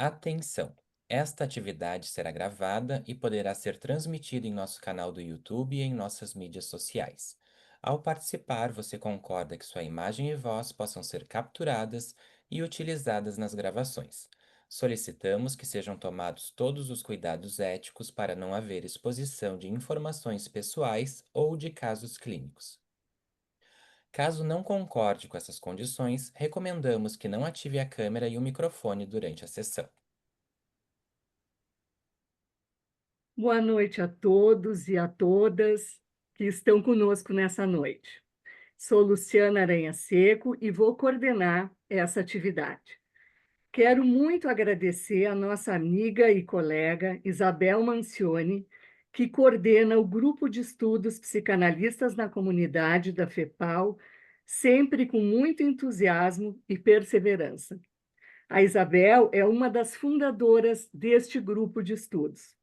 Atenção! Esta atividade será gravada e poderá ser transmitida em nosso canal do YouTube e em nossas mídias sociais. Ao participar, você concorda que sua imagem e voz possam ser capturadas e utilizadas nas gravações. Solicitamos que sejam tomados todos os cuidados éticos para não haver exposição de informações pessoais ou de casos clínicos. Caso não concorde com essas condições, recomendamos que não ative a câmera e o microfone durante a sessão. Boa noite a todos e a todas que estão conosco nessa noite. Sou Luciana Aranha Seco e vou coordenar essa atividade. Quero muito agradecer a nossa amiga e colega Isabel Mancioni, que coordena o grupo de estudos psicanalistas na comunidade da FEPAL, sempre com muito entusiasmo e perseverança. A Isabel é uma das fundadoras deste grupo de estudos.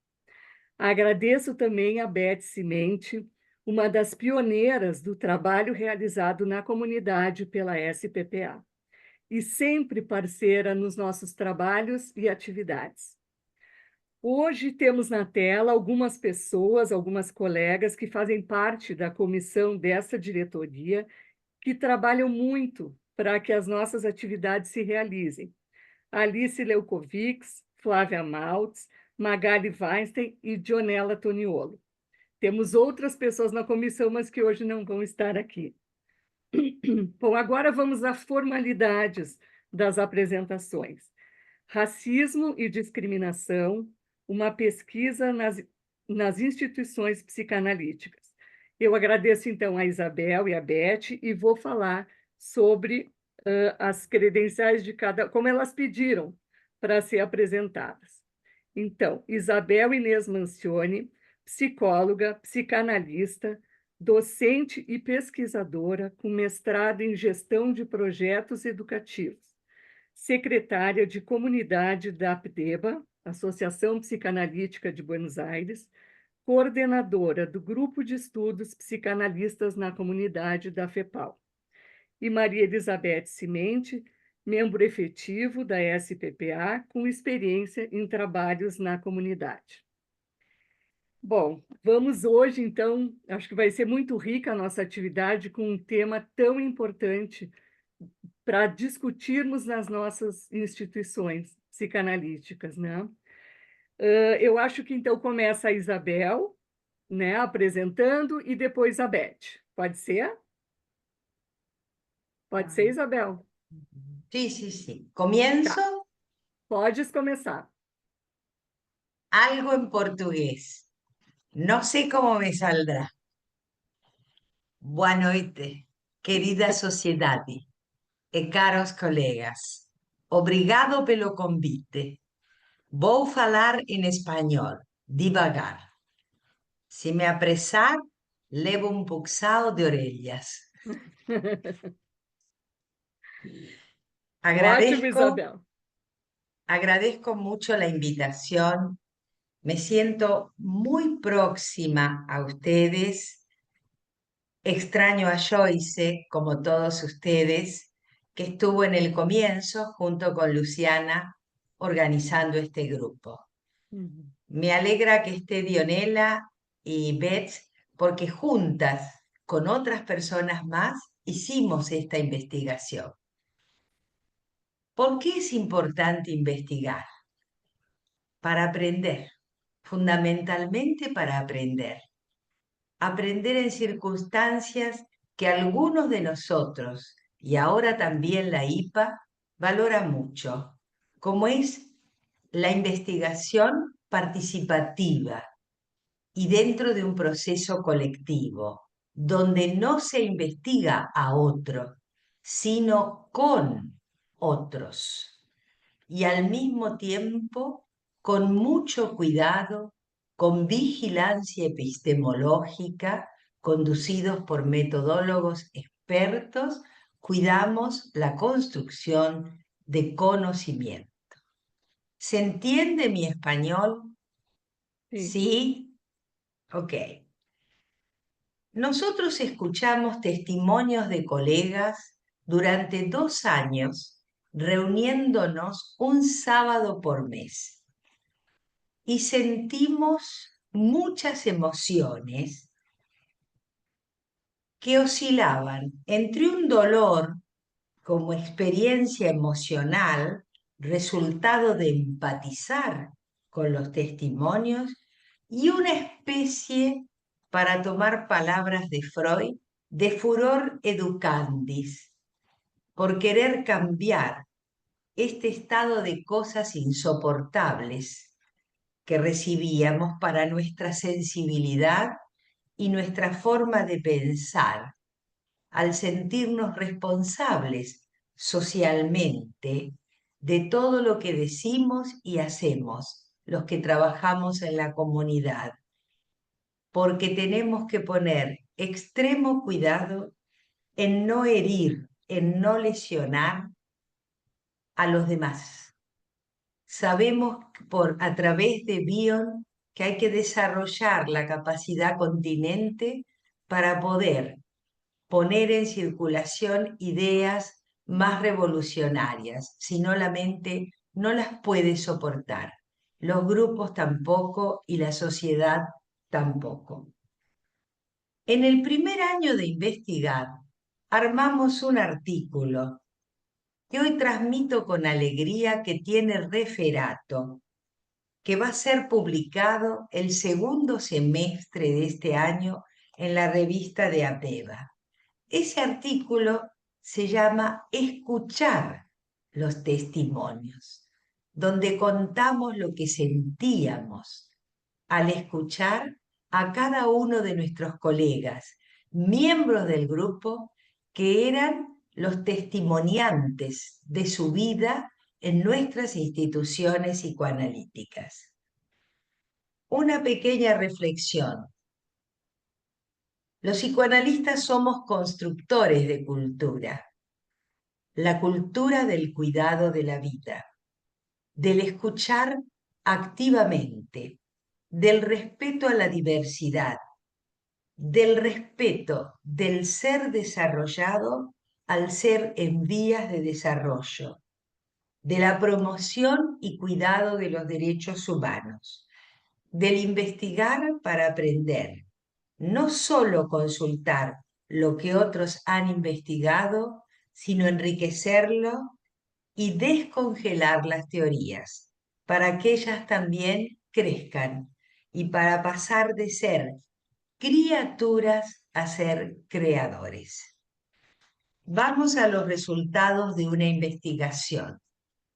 Agradeço também a Beth Cimente, uma das pioneiras do trabalho realizado na comunidade pela SPPA, e sempre parceira nos nossos trabalhos e atividades. Hoje temos na tela algumas pessoas, algumas colegas que fazem parte da comissão dessa diretoria, que trabalham muito para que as nossas atividades se realizem. Alice Leukovics, Flávia Maltz, Magali Weinstein e Dionela Toniolo. Temos outras pessoas na comissão, mas que hoje não vão estar aqui. Bom, agora vamos às formalidades das apresentações. Racismo e discriminação, uma pesquisa nas instituições psicanalíticas. Eu agradeço, então, a Isabel e a Beth e vou falar sobre as credenciais de cada, como elas pediram para ser apresentadas. Então, Isabel Inês Mancioni, psicóloga, psicanalista, docente e pesquisadora com mestrado em gestão de projetos educativos, secretária de comunidade da APDEBA, Associação Psicanalítica de Buenos Aires, coordenadora do Grupo de Estudos Psicanalistas na Comunidade da FEPAL. E Maria Elizabeth Cimente, membro efetivo da SPPA, com experiência em trabalhos na comunidade. Bom, vamos hoje, então, acho que vai ser muito rica a nossa atividade com um tema tão importante para discutirmos nas nossas instituições psicanalíticas, né? Eu acho que, então, começa a Isabel, né, apresentando, e depois a Beth. Pode ser? Pode ser, Isabel? Sí, sí, sí. Tá, Comienzo podes começar. algo en portugués. No sé cómo me saldrá. Boa noite, querida sociedade e caros colegas. Obrigado pelo convite. Vou falar em espanhol, devagar. Se me apressar, levo um puxado de orelhas. Ótimo, Agradezco, Isabel. agradezco mucho la invitación. Me siento muy próxima a ustedes. Extraño a Joyce, como todos ustedes, que estuvo en el comienzo junto con Luciana organizando este grupo. Uhum. Me alegra que esté Dionela y Beth, porque juntas con otras personas más hicimos esta investigación. ¿Por qué es importante investigar? Para aprender, fundamentalmente para aprender. Aprender en circunstancias que algunos de nosotros, y ahora también la IPA, valora mucho, como es la investigación participativa y dentro de un proceso colectivo, donde no se investiga a otro, sino con otros, y al mismo tiempo con mucho cuidado, con vigilancia epistemológica, conducidos por metodólogos expertos, cuidamos la construcción de conocimiento. ¿Se entiende mi español? Sim. ¿Sí? Ok. Nosotros escuchamos testimonios de colegas durante 2 años reuniéndonos un sábado por mes. Y sentimos muchas emociones que oscilaban entre un dolor como experiencia emocional, resultado de empatizar con los testimonios, y una especie, para tomar palabras de Freud, de furor educandis, por querer cambiar este estado de cosas insoportables que recibíamos para nuestra sensibilidad y nuestra forma de pensar, al sentirnos responsables socialmente de todo lo que decimos y hacemos los que trabajamos en la comunidad, porque tenemos que poner extremo cuidado en no herir, en no lesionar a los demás. Sabemos a través de Bion que hay que desarrollar la capacidad continente para poder poner en circulación ideas más revolucionarias, si no la mente no las puede soportar, los grupos tampoco y la sociedad tampoco. En el primer año de investigar, armamos un artículo que hoy transmito con alegría, que tiene referato, que va a ser publicado el segundo semestre de este año en la revista de APEVA. Ese artículo se llama Escuchar los testimonios, donde contamos lo que sentíamos al escuchar a cada uno de nuestros colegas, miembros del grupo, que eran los testimoniantes de su vida en nuestras instituciones psicoanalíticas. Una pequeña reflexión. Los psicoanalistas somos constructores de cultura, la cultura del cuidado de la vida, del escuchar activamente, del respeto a la diversidad, del respeto del ser desarrollado al ser en vías de desarrollo, de la promoción y cuidado de los derechos humanos, del investigar para aprender, no solo consultar lo que otros han investigado, sino enriquecerlo y descongelar las teorías para que ellas también crezcan y para pasar de ser criaturas a ser creadores. Vamos a los resultados de una investigación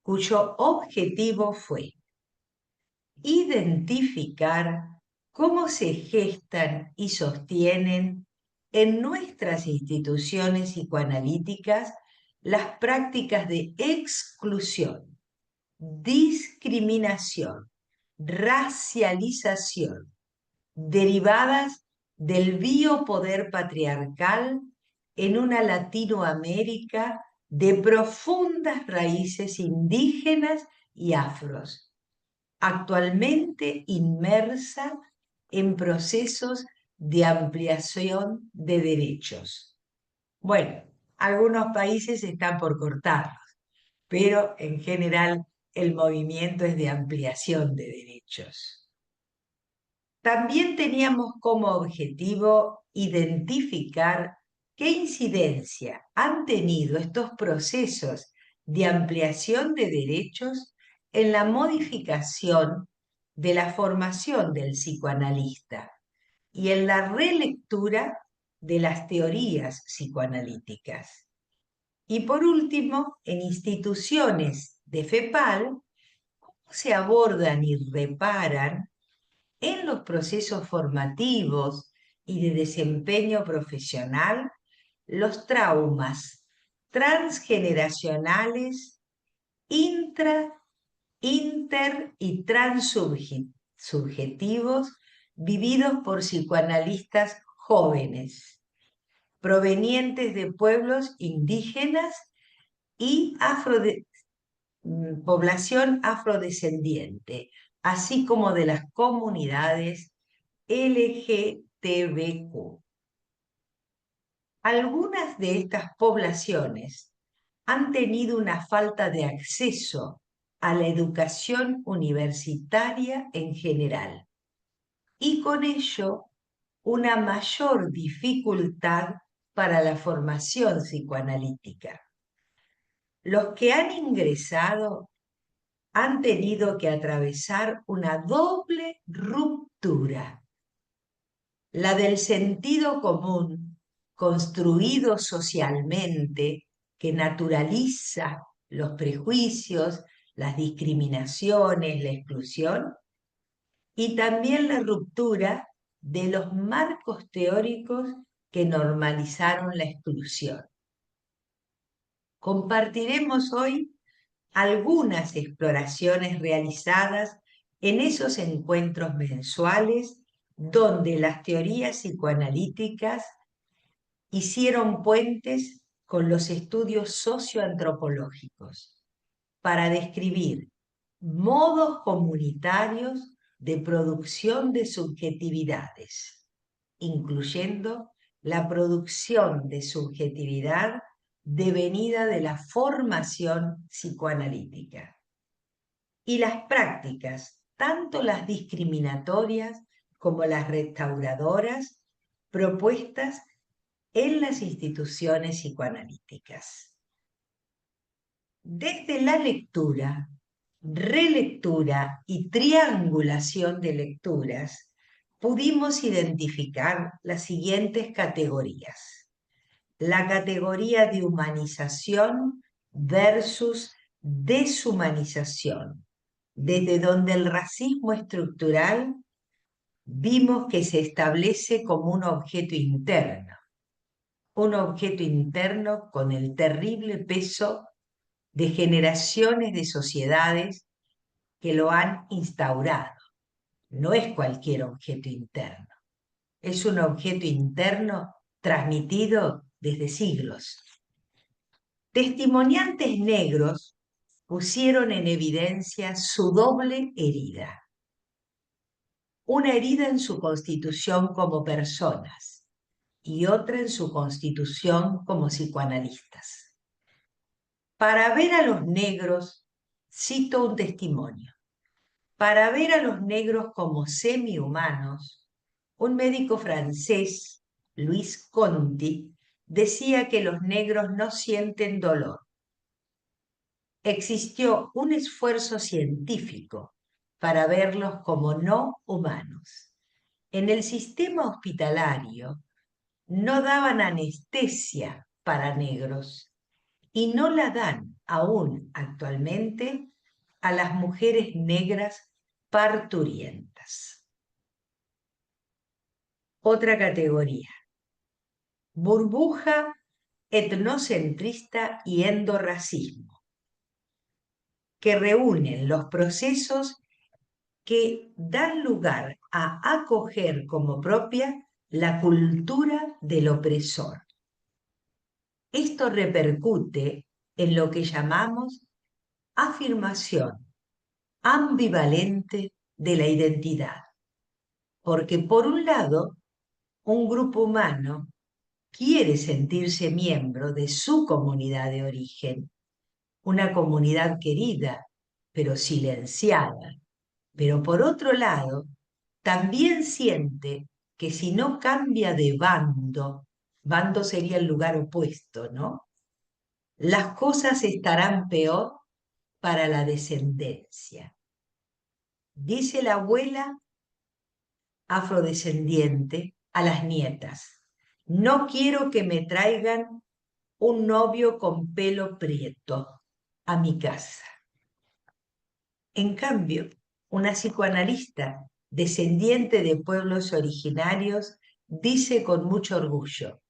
cuyo objetivo fue identificar cómo se gestan y sostienen en nuestras instituciones psicoanalíticas las prácticas de exclusión, discriminación, racialización, derivadas del biopoder patriarcal en una Latinoamérica de profundas raíces indígenas y afros, actualmente inmersa en procesos de ampliación de derechos. Bueno, algunos países están por cortarlos, pero en general el movimiento es de ampliación de derechos. También teníamos como objetivo identificar qué incidencia han tenido estos procesos de ampliación de derechos en la modificación de la formación del psicoanalista y en la relectura de las teorías psicoanalíticas. Y por último, en instituciones de FEPAL, cómo se abordan y reparan en los procesos formativos y de desempeño profesional los traumas transgeneracionales, inter y transsubjetivos vividos por psicoanalistas jóvenes, provenientes de pueblos indígenas y población afrodescendiente, así como de las comunidades LGTBQ. Algunas de estas poblaciones han tenido una falta de acceso a la educación universitaria en general y con ello una mayor dificultad para la formación psicoanalítica. Los que han ingresado han tenido que atravesar una doble ruptura, la del sentido común construido socialmente que naturaliza los prejuicios, las discriminaciones, la exclusión, y también la ruptura de los marcos teóricos que normalizaron la exclusión. Compartiremos hoy algunas exploraciones realizadas en esos encuentros mensuales donde las teorías psicoanalíticas hicieron puentes con los estudios socioantropológicos para describir modos comunitarios de producción de subjetividades, incluyendo la producción de subjetividad devenida de la formación psicoanalítica. Y las prácticas, tanto las discriminatorias como las restauradoras, propuestas en las instituciones psicoanalíticas. Desde la lectura, relectura y triangulación de lecturas, pudimos identificar las siguientes categorías. La categoría de humanización versus deshumanización, desde donde el racismo estructural vimos que se establece como un objeto interno con el terrible peso de generaciones de sociedades que lo han instaurado. No es cualquier objeto interno, es un objeto interno transmitido desde siglos. Testimoniantes negros pusieron en evidencia su doble herida. Una herida en su constitución como personas y otra en su constitución como psicoanalistas. Para ver a los negros, cito un testimonio, para ver a los negros como semi-humanos, un médico francés, Luis Conti, decía que los negros no sienten dolor. Existió un esfuerzo científico para verlos como no humanos. En el sistema hospitalario no daban anestesia para negros y no la dan aún actualmente a las mujeres negras parturientas. Otra categoría: burbuja etnocentrista y endorracismo, que reúnen los procesos que dan lugar a acoger como propia la cultura del opresor. Esto repercute en lo que llamamos afirmación ambivalente de la identidad, porque por un lado, un grupo humano quiere sentirse miembro de su comunidad de origen, una comunidad querida, pero silenciada. Pero por otro lado, también siente que si no cambia de bando, bando sería el lugar opuesto, ¿no? Las cosas estarán peor para la descendencia. Dice la abuela afrodescendiente a las nietas: no quiero que me traigan un novio con pelo prieto a mi casa. En cambio, una psicoanalista descendiente de pueblos originarios dice con mucho orgullo: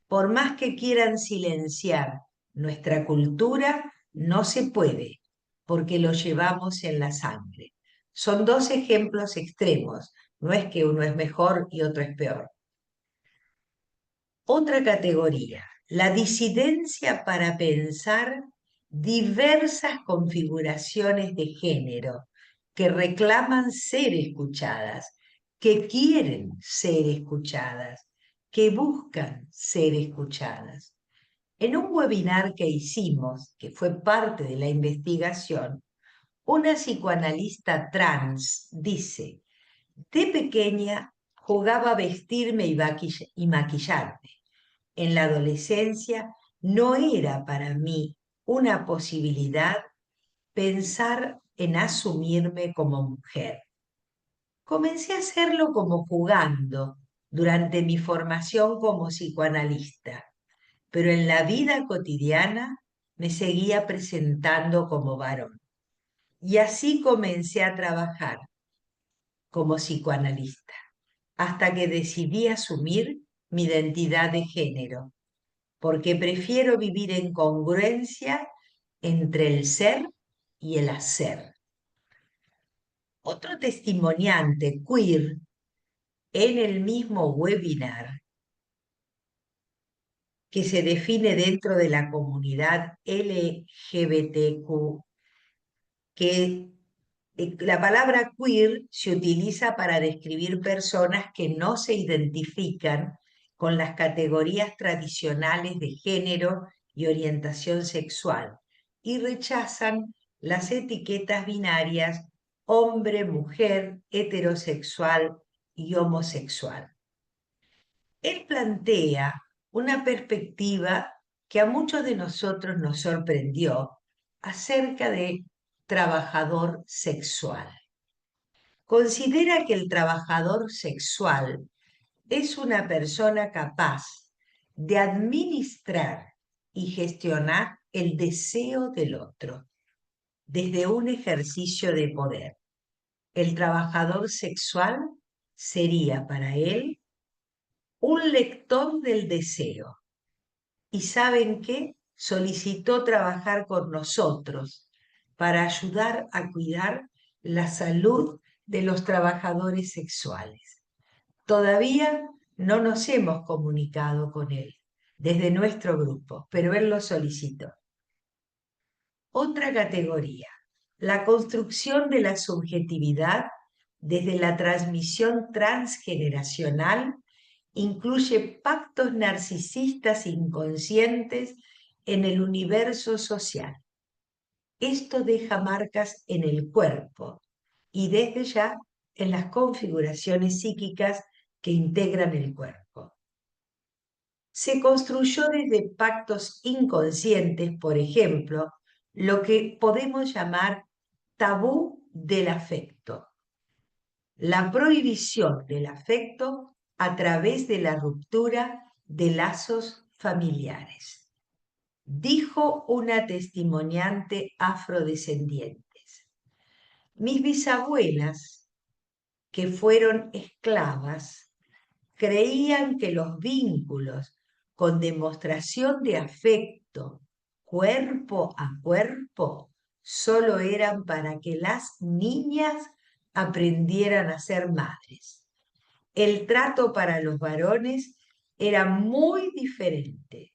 por más que quieran silenciar nuestra cultura, no se puede, porque lo llevamos en la sangre. Son dos ejemplos extremos, no es que uno es mejor y otro es peor. Otra categoría: la disidencia para pensar diversas configuraciones de género que reclaman ser escuchadas, que quieren ser escuchadas, que buscan ser escuchadas. En un webinar que hicimos, que fue parte de la investigación, una psicoanalista trans dice: de pequeña jugaba a vestirme y maquillarme. En la adolescencia no era para mí una posibilidad pensar en asumirme como mujer. Comencé a hacerlo como jugando durante mi formación como psicoanalista, pero en la vida cotidiana me seguía presentando como varón. Y así comencé a trabajar como psicoanalista, hasta que decidí asumir mi identidad de género, porque prefiero vivir en congruencia entre el ser y el hacer. Otro testimoniante queer en el mismo webinar, que se define dentro de la comunidad LGBTQ, que la palabra queer se utiliza para describir personas que no se identifican con las categorías tradicionales de género y orientación sexual y rechazan las etiquetas binarias hombre, mujer, heterosexual y homosexual. Él plantea una perspectiva que a muchos de nosotros nos sorprendió acerca de trabajador sexual. Considera que el trabajador sexual es una persona capaz de administrar y gestionar el deseo del otro desde un ejercicio de poder. El trabajador sexual sería para él un lector del deseo. ¿Y saben qué? Solicitó trabajar con nosotros para ayudar a cuidar la salud de los trabajadores sexuales. Todavía no nos hemos comunicado con él desde nuestro grupo, pero él lo solicitó. Otra categoría, la construcción de la subjetividad desde la transmisión transgeneracional, incluye pactos narcisistas inconscientes en el universo social. Esto deja marcas en el cuerpo y desde ya en las configuraciones psíquicas que integran el cuerpo. Se construyó desde pactos inconscientes, por ejemplo, lo que podemos llamar tabú del afecto. La prohibición del afecto a través de la ruptura de lazos familiares. Dijo una testimoniante afrodescendiente: mis bisabuelas, que fueron esclavas, creían que los vínculos con demostración de afecto cuerpo a cuerpo solo eran para que las niñas aprendieran a ser madres. El trato para los varones era muy diferente.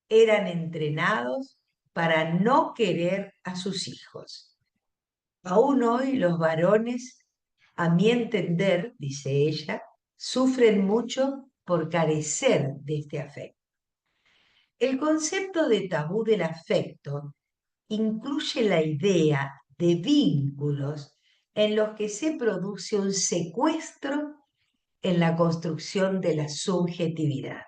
Eran entrenados para no querer a sus hijos. Aún hoy los varones, a mi entender, dice ella, sufren mucho por carecer de este afecto. El concepto de tabú del afecto incluye la idea de vínculos en los que se produce un secuestro en la construcción de la subjetividad.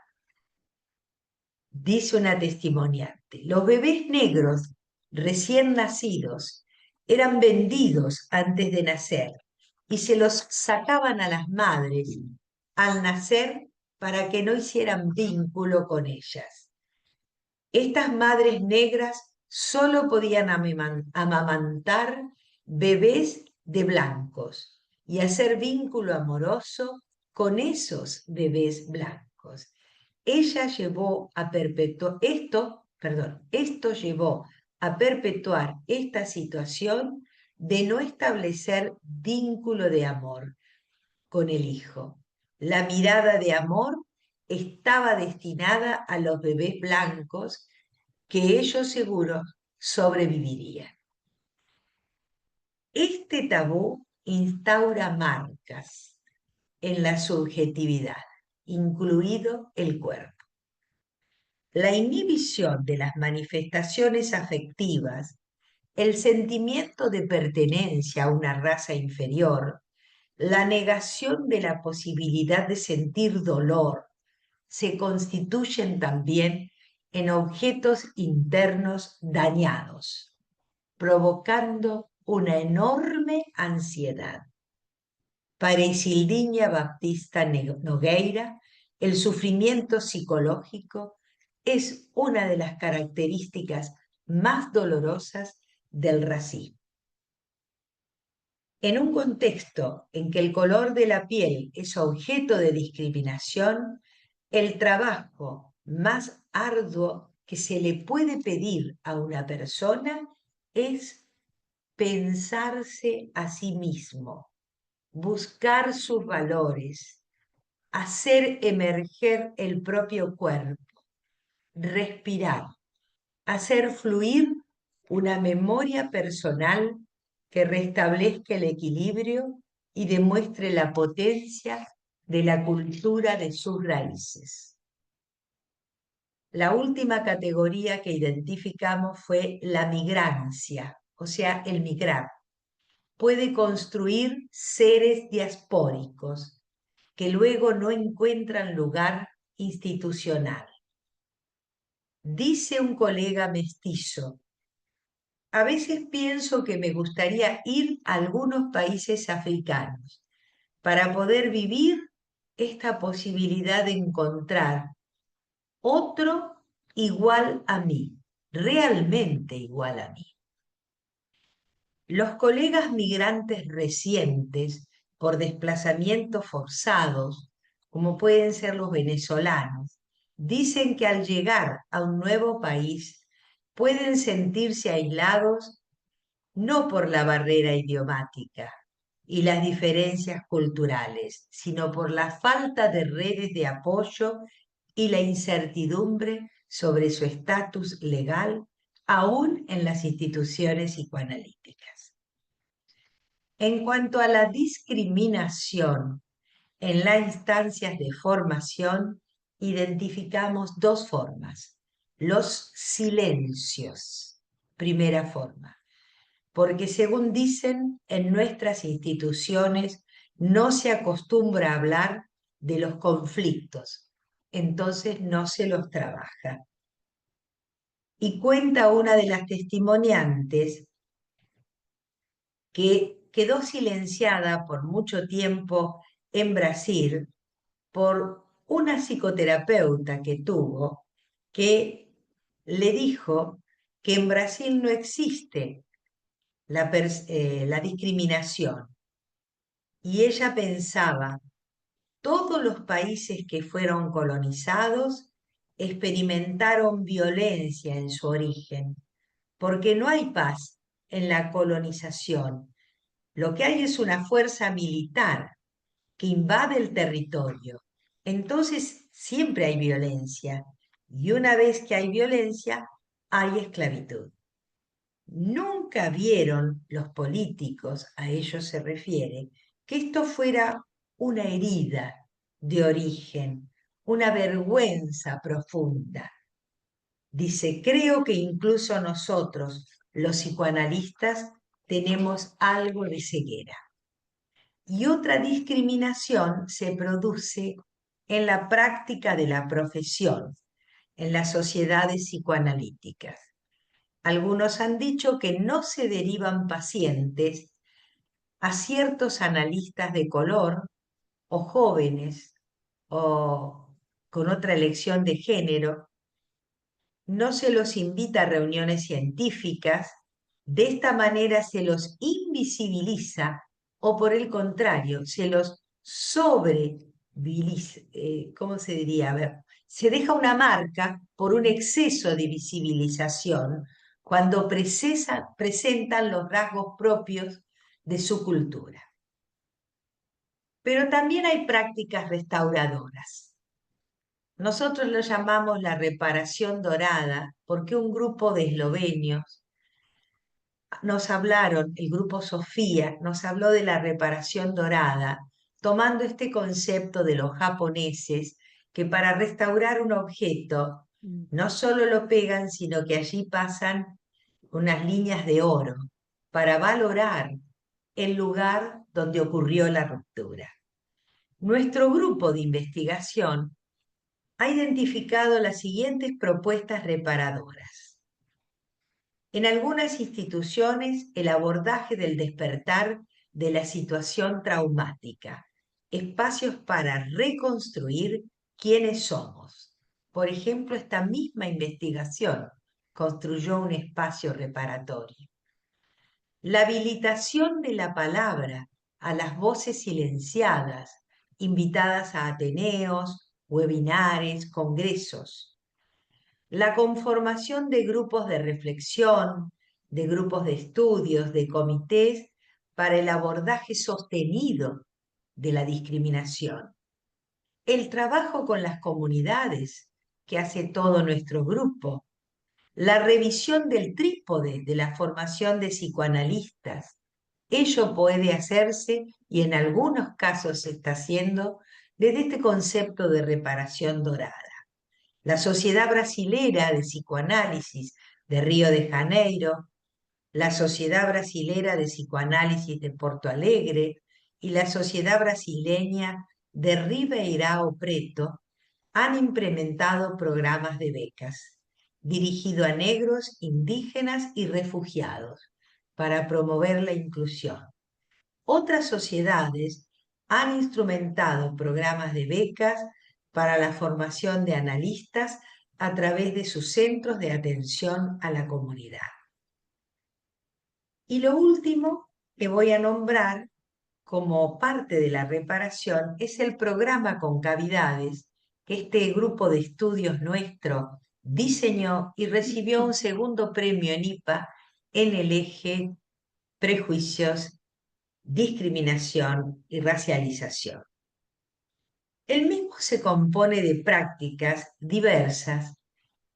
Dice una testimoniante: los bebés negros recién nacidos eran vendidos antes de nacer y se los sacaban a las madres al nacer para que no hicieran vínculo con ellas. Estas madres negras solo podían amamantar bebés de blancos y hacer vínculo amoroso con esos bebés blancos. Esto llevó a perpetuar esta situación de no establecer vínculo de amor con el hijo. La mirada de amor estaba destinada a los bebés blancos que ellos seguros sobrevivirían. Este tabú instaura marcas en la subjetividad, incluido el cuerpo. la inhibición de las manifestaciones afectivas, el sentimiento de pertenencia a una raza inferior, la negación de la posibilidad de sentir dolor, se constituyen también en objetos internos dañados, provocando una enorme ansiedad. Para Isildiña Baptista Nogueira, el sufrimiento psicológico es una de las características más dolorosas del racismo. En un contexto en que el color de la piel es objeto de discriminación, el trabajo más arduo que se le puede pedir a una persona es pensarse a sí mismo, buscar sus valores, hacer emerger el propio cuerpo, respirar, hacer fluir una memoria personal que restablezca el equilibrio y demuestre la potencia de la cultura de sus raíces. La última categoría que identificamos fue la migrancia, o sea, el migrar. Puede construir seres diaspóricos que luego no encuentran lugar institucional. Dice un colega mestizo: a veces pienso que me gustaría ir a algunos países africanos para poder vivir esta posibilidad de encontrar otro igual a mí, realmente igual a mí. Los colegas migrantes recientes por desplazamientos forzados, como pueden ser los venezolanos, dicen que al llegar a un nuevo país pueden sentirse aislados no por la barrera idiomática y las diferencias culturales, sino por la falta de redes de apoyo y la incertidumbre sobre su estatus legal, aún en las instituciones psicoanalíticas. En cuanto a la discriminación en las instancias de formación, identificamos dos formas. Los silencios, primera forma, porque según dicen, en nuestras instituciones no se acostumbra a hablar de los conflictos, entonces no se los trabaja. Y cuenta una de las testimoniantes que quedó silenciada por mucho tiempo en Brasil por una psicoterapeuta que tuvo, que le dijo que en Brasil no existe la discriminación. Y ella pensaba, todos los países que fueron colonizados experimentaron violencia en su origen, porque no hay paz en la colonización. Lo que hay es una fuerza militar que invade el territorio. Entonces siempre hay violencia. Y una vez que hay violencia, hay esclavitud. Nunca vieron los políticos, a ellos se refiere, que esto fuera una herida de origen, una vergüenza profunda. Dice, creo que incluso nosotros, los psicoanalistas, tenemos algo de ceguera. Y otra discriminación se produce en la práctica de la profesión, en las sociedades psicoanalíticas. Algunos han dicho que no se derivan pacientes a ciertos analistas de color o jóvenes o con otra elección de género. No se los invita a reuniones científicas, de esta manera se los invisibiliza o por el contrario, se los ¿cómo se diría? A ver, se deja una marca por un exceso de visibilización cuando presentan los rasgos propios de su cultura. Pero también hay prácticas restauradoras. Nosotros lo llamamos la reparación dorada porque un grupo de eslovenios nos hablaron, el grupo Sofía, nos habló de la reparación dorada, tomando este concepto de los japoneses, que para restaurar un objeto No solo lo pegan, sino que allí pasan unas líneas de oro para valorar el lugar donde ocurrió la ruptura. Nuestro grupo de investigación ha identificado las siguientes propuestas reparadoras. En algunas instituciones, el abordaje del despertar de la situación traumática, espacios para reconstruir quiénes somos. Por ejemplo, esta misma investigación construyó un espacio reparatorio. La habilitación de la palabra a las voces silenciadas, invitadas a ateneos, webinares, congresos. La conformación de grupos de reflexión, de grupos de estudios, de comités para el abordaje sostenido de la discriminación. El trabajo con las comunidades que hace todo nuestro grupo. La revisión del trípode de la formación de psicoanalistas. Ello puede hacerse, y en algunos casos se está haciendo, desde este concepto de reparación dorada. La Sociedad Brasilera de Psicoanálisis de Río de Janeiro, la Sociedad Brasilera de Psicoanálisis de Porto Alegre y la Sociedad Brasileña de Ribeirão Preto han implementado programas de becas dirigido a negros, indígenas y refugiados para promover la inclusión. Otras sociedades han instrumentado programas de becas para la formación de analistas a través de sus centros de atención a la comunidad. Y lo último que voy a nombrar como parte de la reparación es el programa Concavidades que este grupo de estudios nuestro diseñó y recibió un segundo premio en IPA en el eje prejuicios, discriminación y racialización. El mismo se compone de prácticas diversas,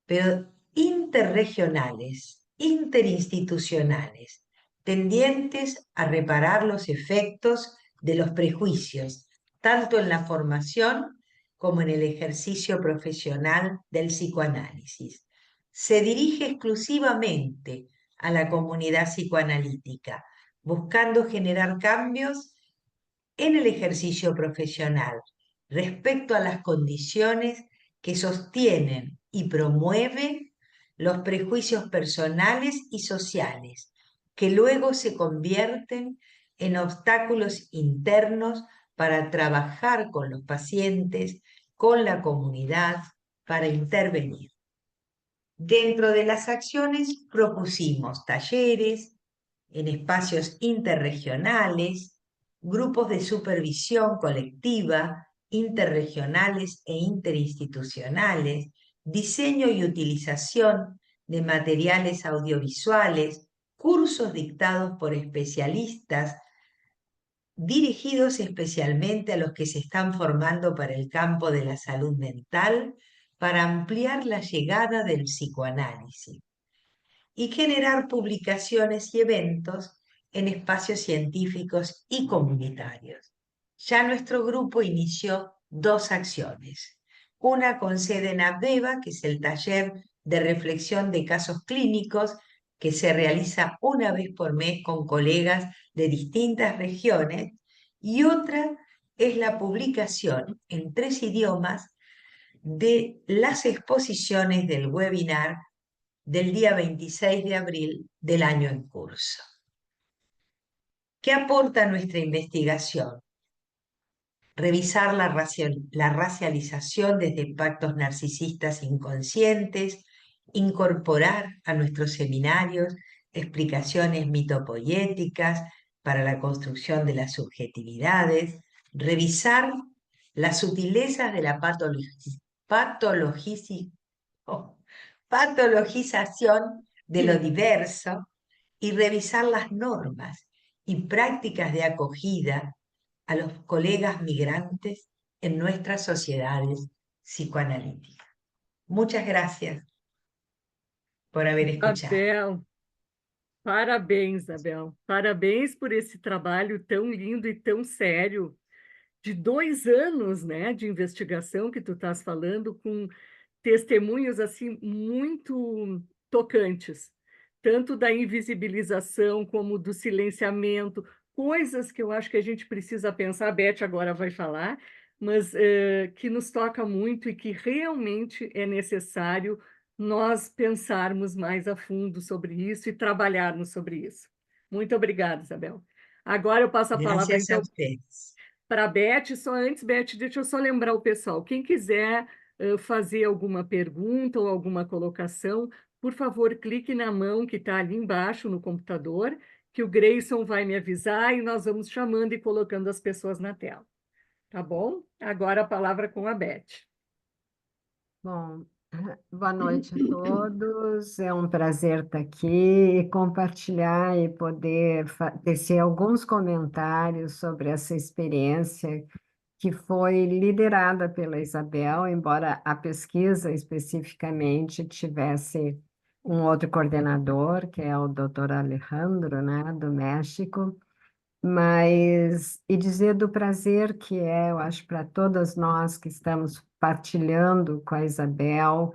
pero interregionales, interinstitucionales, tendientes a reparar los efectos de los prejuicios, tanto en la formación como en el ejercicio profesional del psicoanálisis. Se dirige exclusivamente a la comunidad psicoanalítica, buscando generar cambios en el ejercicio profesional respecto a las condiciones que sostienen y promueven los prejuicios personales y sociales, que luego se convierten en obstáculos internos para trabajar con los pacientes, con la comunidad, para intervenir. Dentro de las acciones propusimos talleres en espacios interregionales, grupos de supervisión colectiva, interregionales e interinstitucionales, diseño y utilización de materiales audiovisuales, cursos dictados por especialistas, dirigidos especialmente a los que se están formando para el campo de la salud mental, para ampliar la llegada del psicoanálisis y generar publicaciones y eventos en espacios científicos y comunitarios. Ya nuestro grupo inició 2 acciones. Una con sede en Abdeva, que es el taller de reflexión de casos clínicos, que se realiza una vez por mes con colegas de distintas regiones, y otra es la publicación en 3 idiomas de las exposiciones del webinar del día 26 de abril del año en curso. ¿Qué aporta nuestra investigación? Revisar la racialización desde pactos narcisistas inconscientes, incorporar a nuestros seminarios explicaciones mitopoéticas para la construcción de las subjetividades, revisar las sutilezas de la patologización de lo diverso y revisar las normas y prácticas de acogida a los colegas migrantes en nuestras sociedades psicoanalíticas. Muchas gracias por haber escuchado. Abel, parabéns, Abel. Parabéns por esse trabalho tão lindo e tão sério, de 2 anos, né, de investigação que tu estás falando, com testemunhos assim muito tocantes, tanto da invisibilização como do silenciamento, coisas que eu acho que a gente precisa pensar, a Beth agora vai falar, mas que nos toca muito e que realmente é necessário nós pensarmos mais a fundo sobre isso e trabalharmos sobre isso. Muito obrigada, Isabel. Agora eu passo a palavra, Gracias a então, ustedes. para a Beth. Só antes, Beth, deixa eu só lembrar o pessoal. Quem quiser fazer alguma pergunta ou alguma colocação, por favor, clique na mão que está ali embaixo no computador, que o Grayson vai me avisar e nós vamos chamando e colocando as pessoas na tela. Tá bom? Agora a palavra com a Beth. Bom, boa noite a todos. É um prazer estar aqui e compartilhar e poder tecer alguns comentários sobre essa experiência que foi liderada pela Isabel, embora a pesquisa especificamente tivesse um outro coordenador, que é o Dr. Alejandro, né, do México. Mas, e dizer do prazer que é, eu acho, para todas nós que estamos partilhando com a Isabel,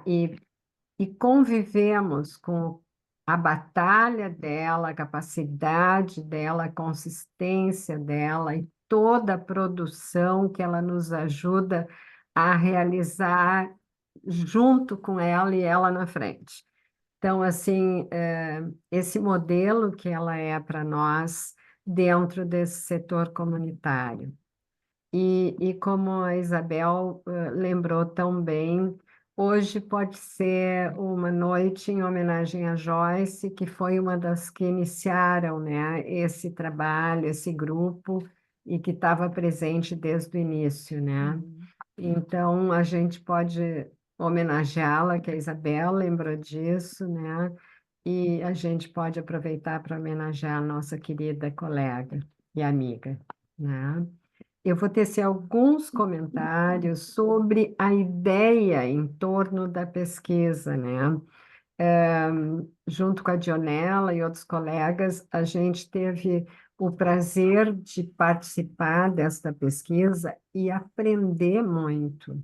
e convivemos com a batalha dela, a capacidade dela, a consistência dela e toda a produção que ela nos ajuda a realizar junto com ela e ela na frente. Então, assim, esse modelo que ela é para nós dentro desse setor comunitário. E como a Isabel lembrou tão bem, hoje pode ser uma noite em homenagem a Joyce, que foi uma das que iniciaram, né, esse trabalho, esse grupo, e que estava presente desde o início, né? Então, a gente pode homenageá-la, que a Isabel lembrou disso, né? E a gente pode aproveitar para homenagear a nossa querida colega e amiga, né? Eu vou tecer alguns comentários sobre a ideia em torno da pesquisa, né? Junto com a Dionela e outros colegas, a gente teve o prazer de participar desta pesquisa e aprender muito,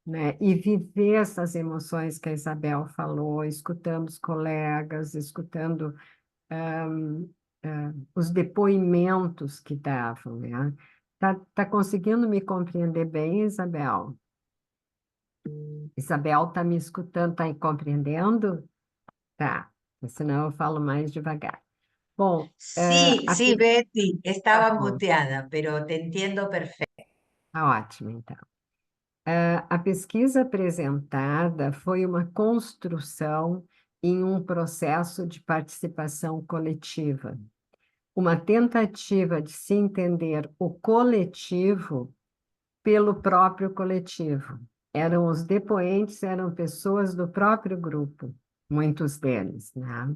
né? E viver essas emoções que a Isabel falou, escutando os colegas, escutando os depoimentos que davam, né? Tá conseguindo me compreender bem, Isabel? Isabel, tá me escutando, tá me compreendendo? Tá, senão eu falo mais devagar. Bom, Sí, a sí, Betty, tá estaba bom, muteada, pero te entiendo perfecto. tá ótimo, então. A pesquisa apresentada foi uma construção em um processo de participação coletiva, uma tentativa de se entender o coletivo pelo próprio coletivo. Eram os depoentes, eram pessoas do próprio grupo, muitos deles, né?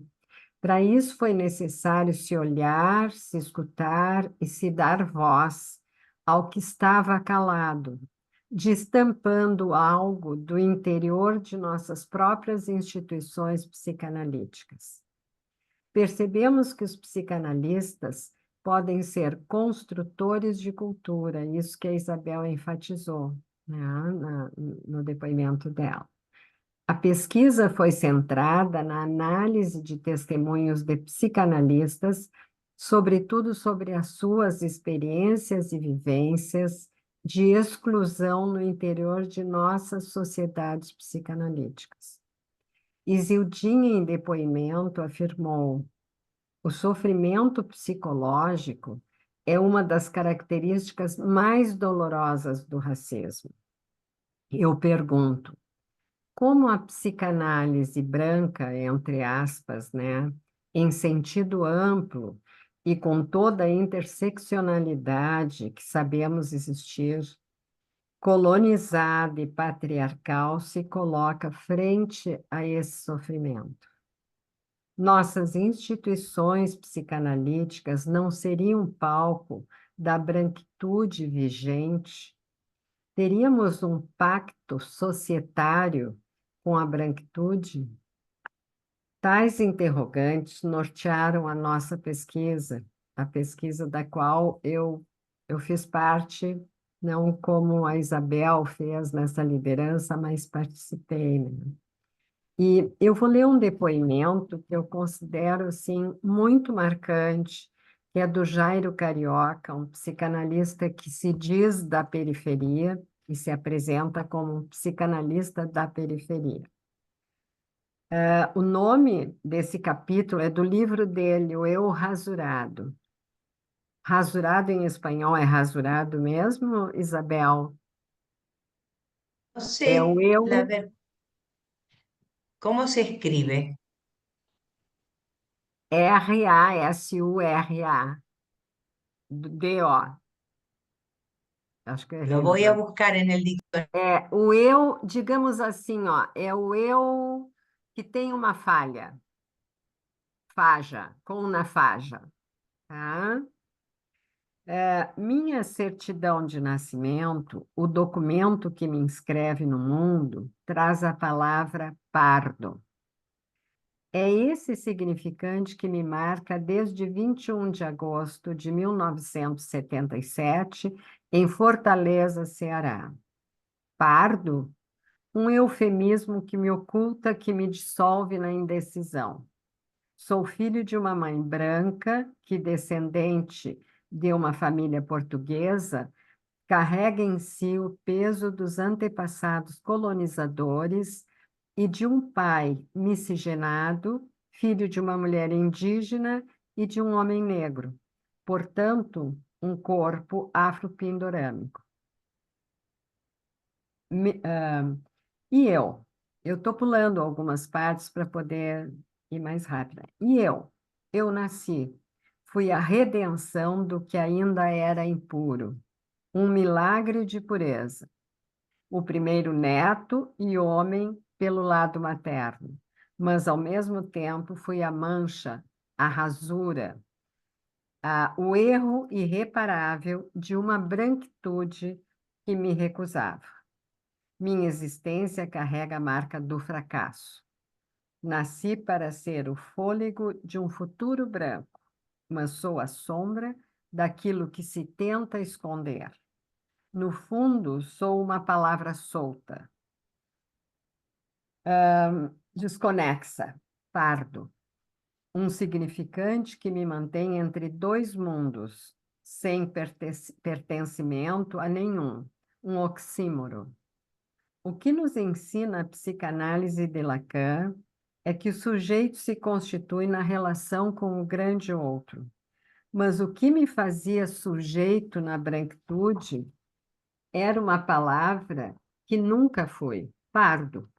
Para isso foi necessário se olhar, se escutar e se dar voz ao que estava calado, destampando algo do interior de nossas próprias instituições psicanalíticas. Percebemos que os psicanalistas podem ser construtores de cultura, isso que a Isabel enfatizou, né, no depoimento dela. A pesquisa foi centrada na análise de testemunhos de psicanalistas, sobretudo sobre as suas experiências e vivências de exclusão no interior de nossas sociedades psicanalíticas. Isildinha, em depoimento, afirmou: o sofrimento psicológico é uma das características mais dolorosas do racismo. Eu pergunto, como a psicanálise branca, entre aspas, né, em sentido amplo e com toda a interseccionalidade que sabemos existir, colonizada e patriarcal, se coloca frente a esse sofrimento? Nossas instituições psicanalíticas não seriam palco da branquitude vigente? Teríamos um pacto societário com a branquitude? Tais interrogantes nortearam a nossa pesquisa, a pesquisa da qual eu fiz parte não como a Isabel fez nessa liderança, mas participei, né? E eu vou ler um depoimento que eu considero assim muito marcante, que é do Jairo Carioca, um psicanalista que se diz da periferia e se apresenta como um psicanalista da periferia. O nome desse capítulo é do livro dele, O Eu Rasurado. Rasurado em espanhol é rasurado mesmo, Isabel? No É o sé, la eu, ver, ¿cómo se escribe? R-A-S-U-R-A, D-O. Acho que é Lo voy a Riva. buscar en el diccionario. É o eu, digamos assim, ó, é o eu que tem uma falha, faja, com na faja, tá? Minha certidão de nascimento, o documento que me inscreve no mundo, traz a palavra pardo. É esse significante que me marca desde 21 de agosto de 1977, em Fortaleza, Ceará. Pardo, um eufemismo que me oculta, que me dissolve na indecisão. Sou filho de uma mãe branca que, descendente de uma família portuguesa, carrega em si o peso dos antepassados colonizadores e de um pai miscigenado, filho de uma mulher indígena e de um homem negro. Portanto, um corpo afropindorâmico. E eu? Eu estou pulando algumas partes para poder ir mais rápida. E eu? Eu nasci. Fui a redenção do que ainda era impuro. Um milagre de pureza. O primeiro neto e homem pelo lado materno. Mas, ao mesmo tempo, fui a mancha, a rasura, o erro irreparável de uma branquitude que me recusava. Minha existência carrega a marca do fracasso. Nasci para ser o fôlego de um futuro branco, mas sou a sombra daquilo que se tenta esconder. No fundo, sou uma palavra solta, desconexa, pardo, um significante que me mantém entre dois mundos, sem pertencimento a nenhum, um oxímoro. O que nos ensina a psicanálise de Lacan é que o sujeito se constitui na relação com o grande outro. Mas o que me fazia sujeito na branquitude era uma palavra que nunca foi, pardo.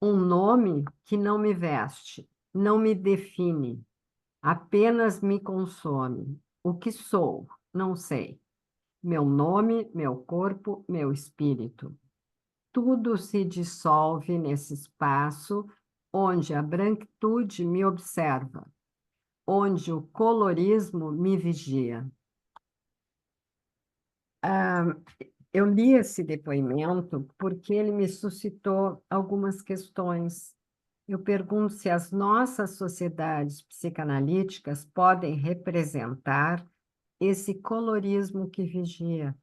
Um nome que não me veste, não me define, apenas me consome. O que sou? Não sei. Meu nome, meu corpo, meu espírito. Tudo se dissolve nesse espaço onde a branquitude me observa, onde o colorismo me vigia. Eu li esse depoimento porque ele me suscitou algumas questões. Eu pergunto se as nossas sociedades psicanalíticas podem representar esse colorismo que vigia.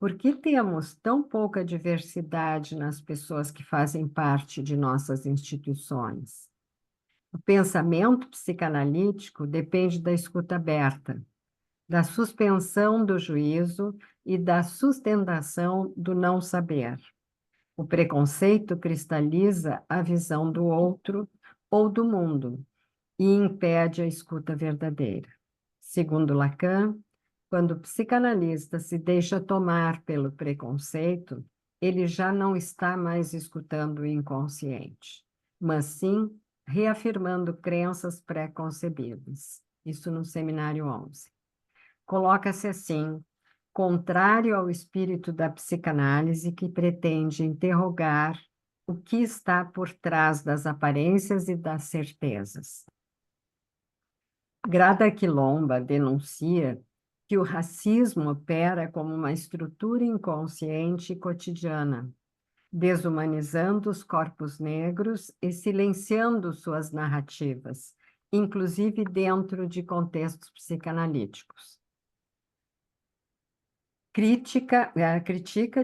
Por que temos tão pouca diversidade nas pessoas que fazem parte de nossas instituições? O pensamento psicanalítico depende da escuta aberta, da suspensão do juízo e da sustentação do não saber. O preconceito cristaliza a visão do outro ou do mundo e impede a escuta verdadeira. Segundo Lacan, quando o psicanalista se deixa tomar pelo preconceito, ele já não está mais escutando o inconsciente, mas sim reafirmando crenças pré-concebidas. Isso no Seminário 11. Coloca-se assim, contrário ao espírito da psicanálise que pretende interrogar o que está por trás das aparências e das certezas. Grada Quilomba denuncia que o racismo opera como uma estrutura inconsciente e cotidiana, desumanizando os corpos negros e silenciando suas narrativas, inclusive dentro de contextos psicanalíticos. critica,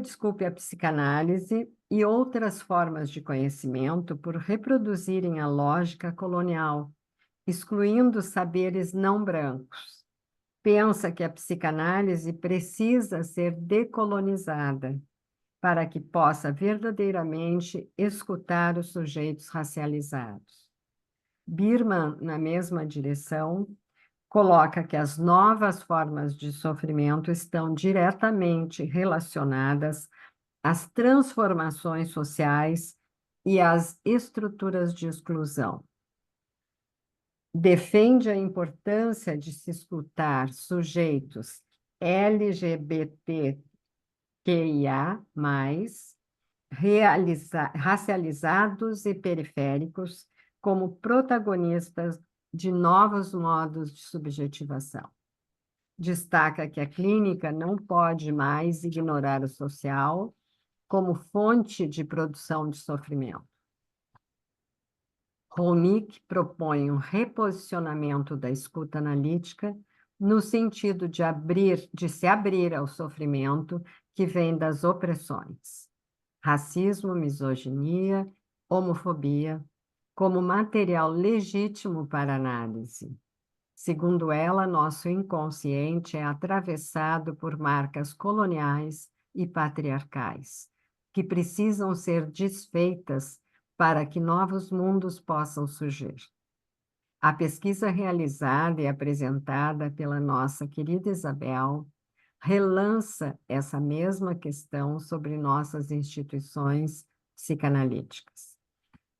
desculpe, a psicanálise e outras formas de conhecimento por reproduzirem a lógica colonial, excluindo saberes não brancos. Pensa que a psicanálise precisa ser decolonizada para que possa verdadeiramente escutar os sujeitos racializados. Birman, na mesma direção, coloca que as novas formas de sofrimento estão diretamente relacionadas às transformações sociais e às estruturas de exclusão. Defende a importância de se escutar sujeitos LGBTQIA+, racializados e periféricos como protagonistas de novos modos de subjetivação. Destaca que a clínica não pode mais ignorar o social como fonte de produção de sofrimento. Romick propõe um reposicionamento da escuta analítica no sentido de se abrir ao sofrimento que vem das opressões, racismo, misoginia, homofobia, como material legítimo para análise. Segundo ela, nosso inconsciente é atravessado por marcas coloniais e patriarcais, que precisam ser desfeitas para que novos mundos possam surgir. A pesquisa realizada e apresentada pela nossa querida Isabel relança essa mesma questão sobre nossas instituições psicanalíticas.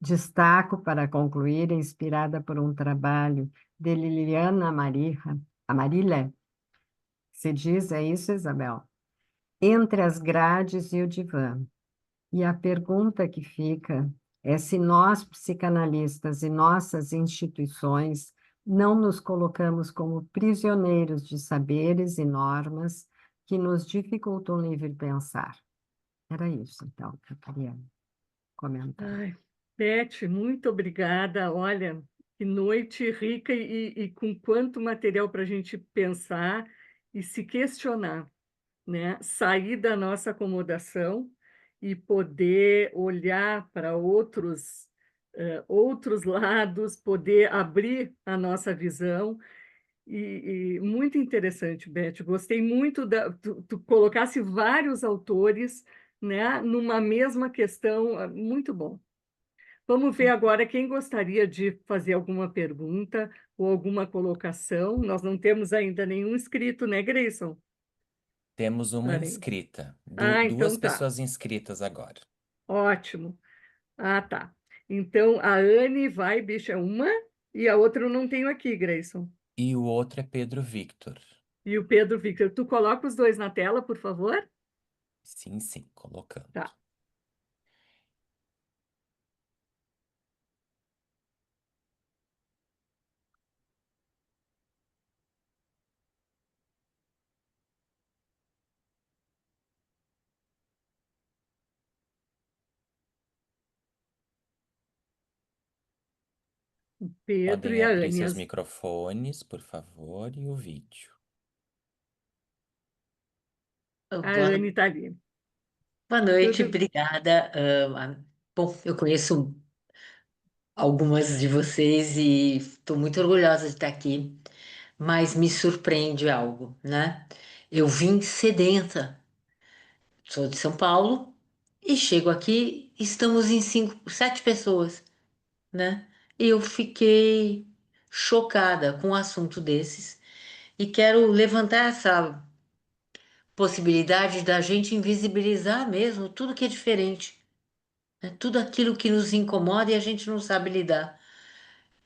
Destaco, para concluir, inspirada por um trabalho de Liliana Amarília, se diz, é isso, Isabel? Entre as grades e o divã. E a pergunta que fica é se nós, psicanalistas e nossas instituições, não nos colocamos como prisioneiros de saberes e normas que nos dificultam o livre pensar. Era isso, então, que eu queria comentar. Ai, Beth, muito obrigada. Olha, que noite rica e com quanto material para a gente pensar e se questionar, né? Sair da nossa acomodação e poder olhar para outros lados, poder abrir a nossa visão. E muito interessante, Beth. Gostei muito tu colocasse vários autores, né, numa mesma questão. Muito bom. Vamos ver agora quem gostaria de fazer alguma pergunta ou alguma colocação. Nós não temos ainda nenhum inscrito, né, Grayson? Temos uma Peraí. inscrita. Ah, Duas então tá. pessoas inscritas agora. Ótimo. Ah, tá. Então, a Anne vai, bicha, uma, e a outra eu não tenho aqui, Grayson. E o outro é Pedro Victor. E o Pedro Victor. Tu coloca os dois na tela, por favor? Sim, sim, colocando. Tá. O Pedro Podem e a abrir Anne. seus microfones, por favor, e o vídeo. A Boa, Anne está ali. boa noite, Tudo... obrigada. Bom, eu conheço algumas de vocês e estou muito orgulhosa de estar aqui, mas me surpreende algo, né? Eu vim sedenta, sou de São Paulo e chego aqui, estamos em 7 pessoas, né? E eu fiquei chocada com um assunto desses e quero levantar essa possibilidade da gente invisibilizar mesmo tudo que é diferente. É tudo aquilo que nos incomoda e a gente não sabe lidar.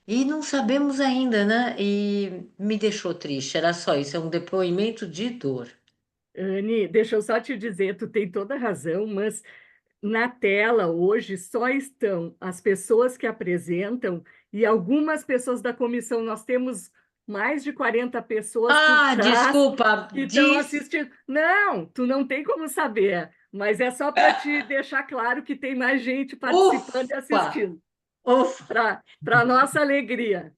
E não sabemos ainda, né? E me deixou triste. Era só isso, é um depoimento de dor. Anne, deixa eu só te dizer, tu tem toda a razão, mas na tela hoje só estão as pessoas que apresentam e algumas pessoas da comissão. Nós temos mais de 40 pessoas por Ah, trás desculpa, que estão diz. assistindo. Não, tu não tem como saber, mas é só para te deixar claro que tem mais gente participando e Ufa! assistindo, Ufa! para nossa alegria.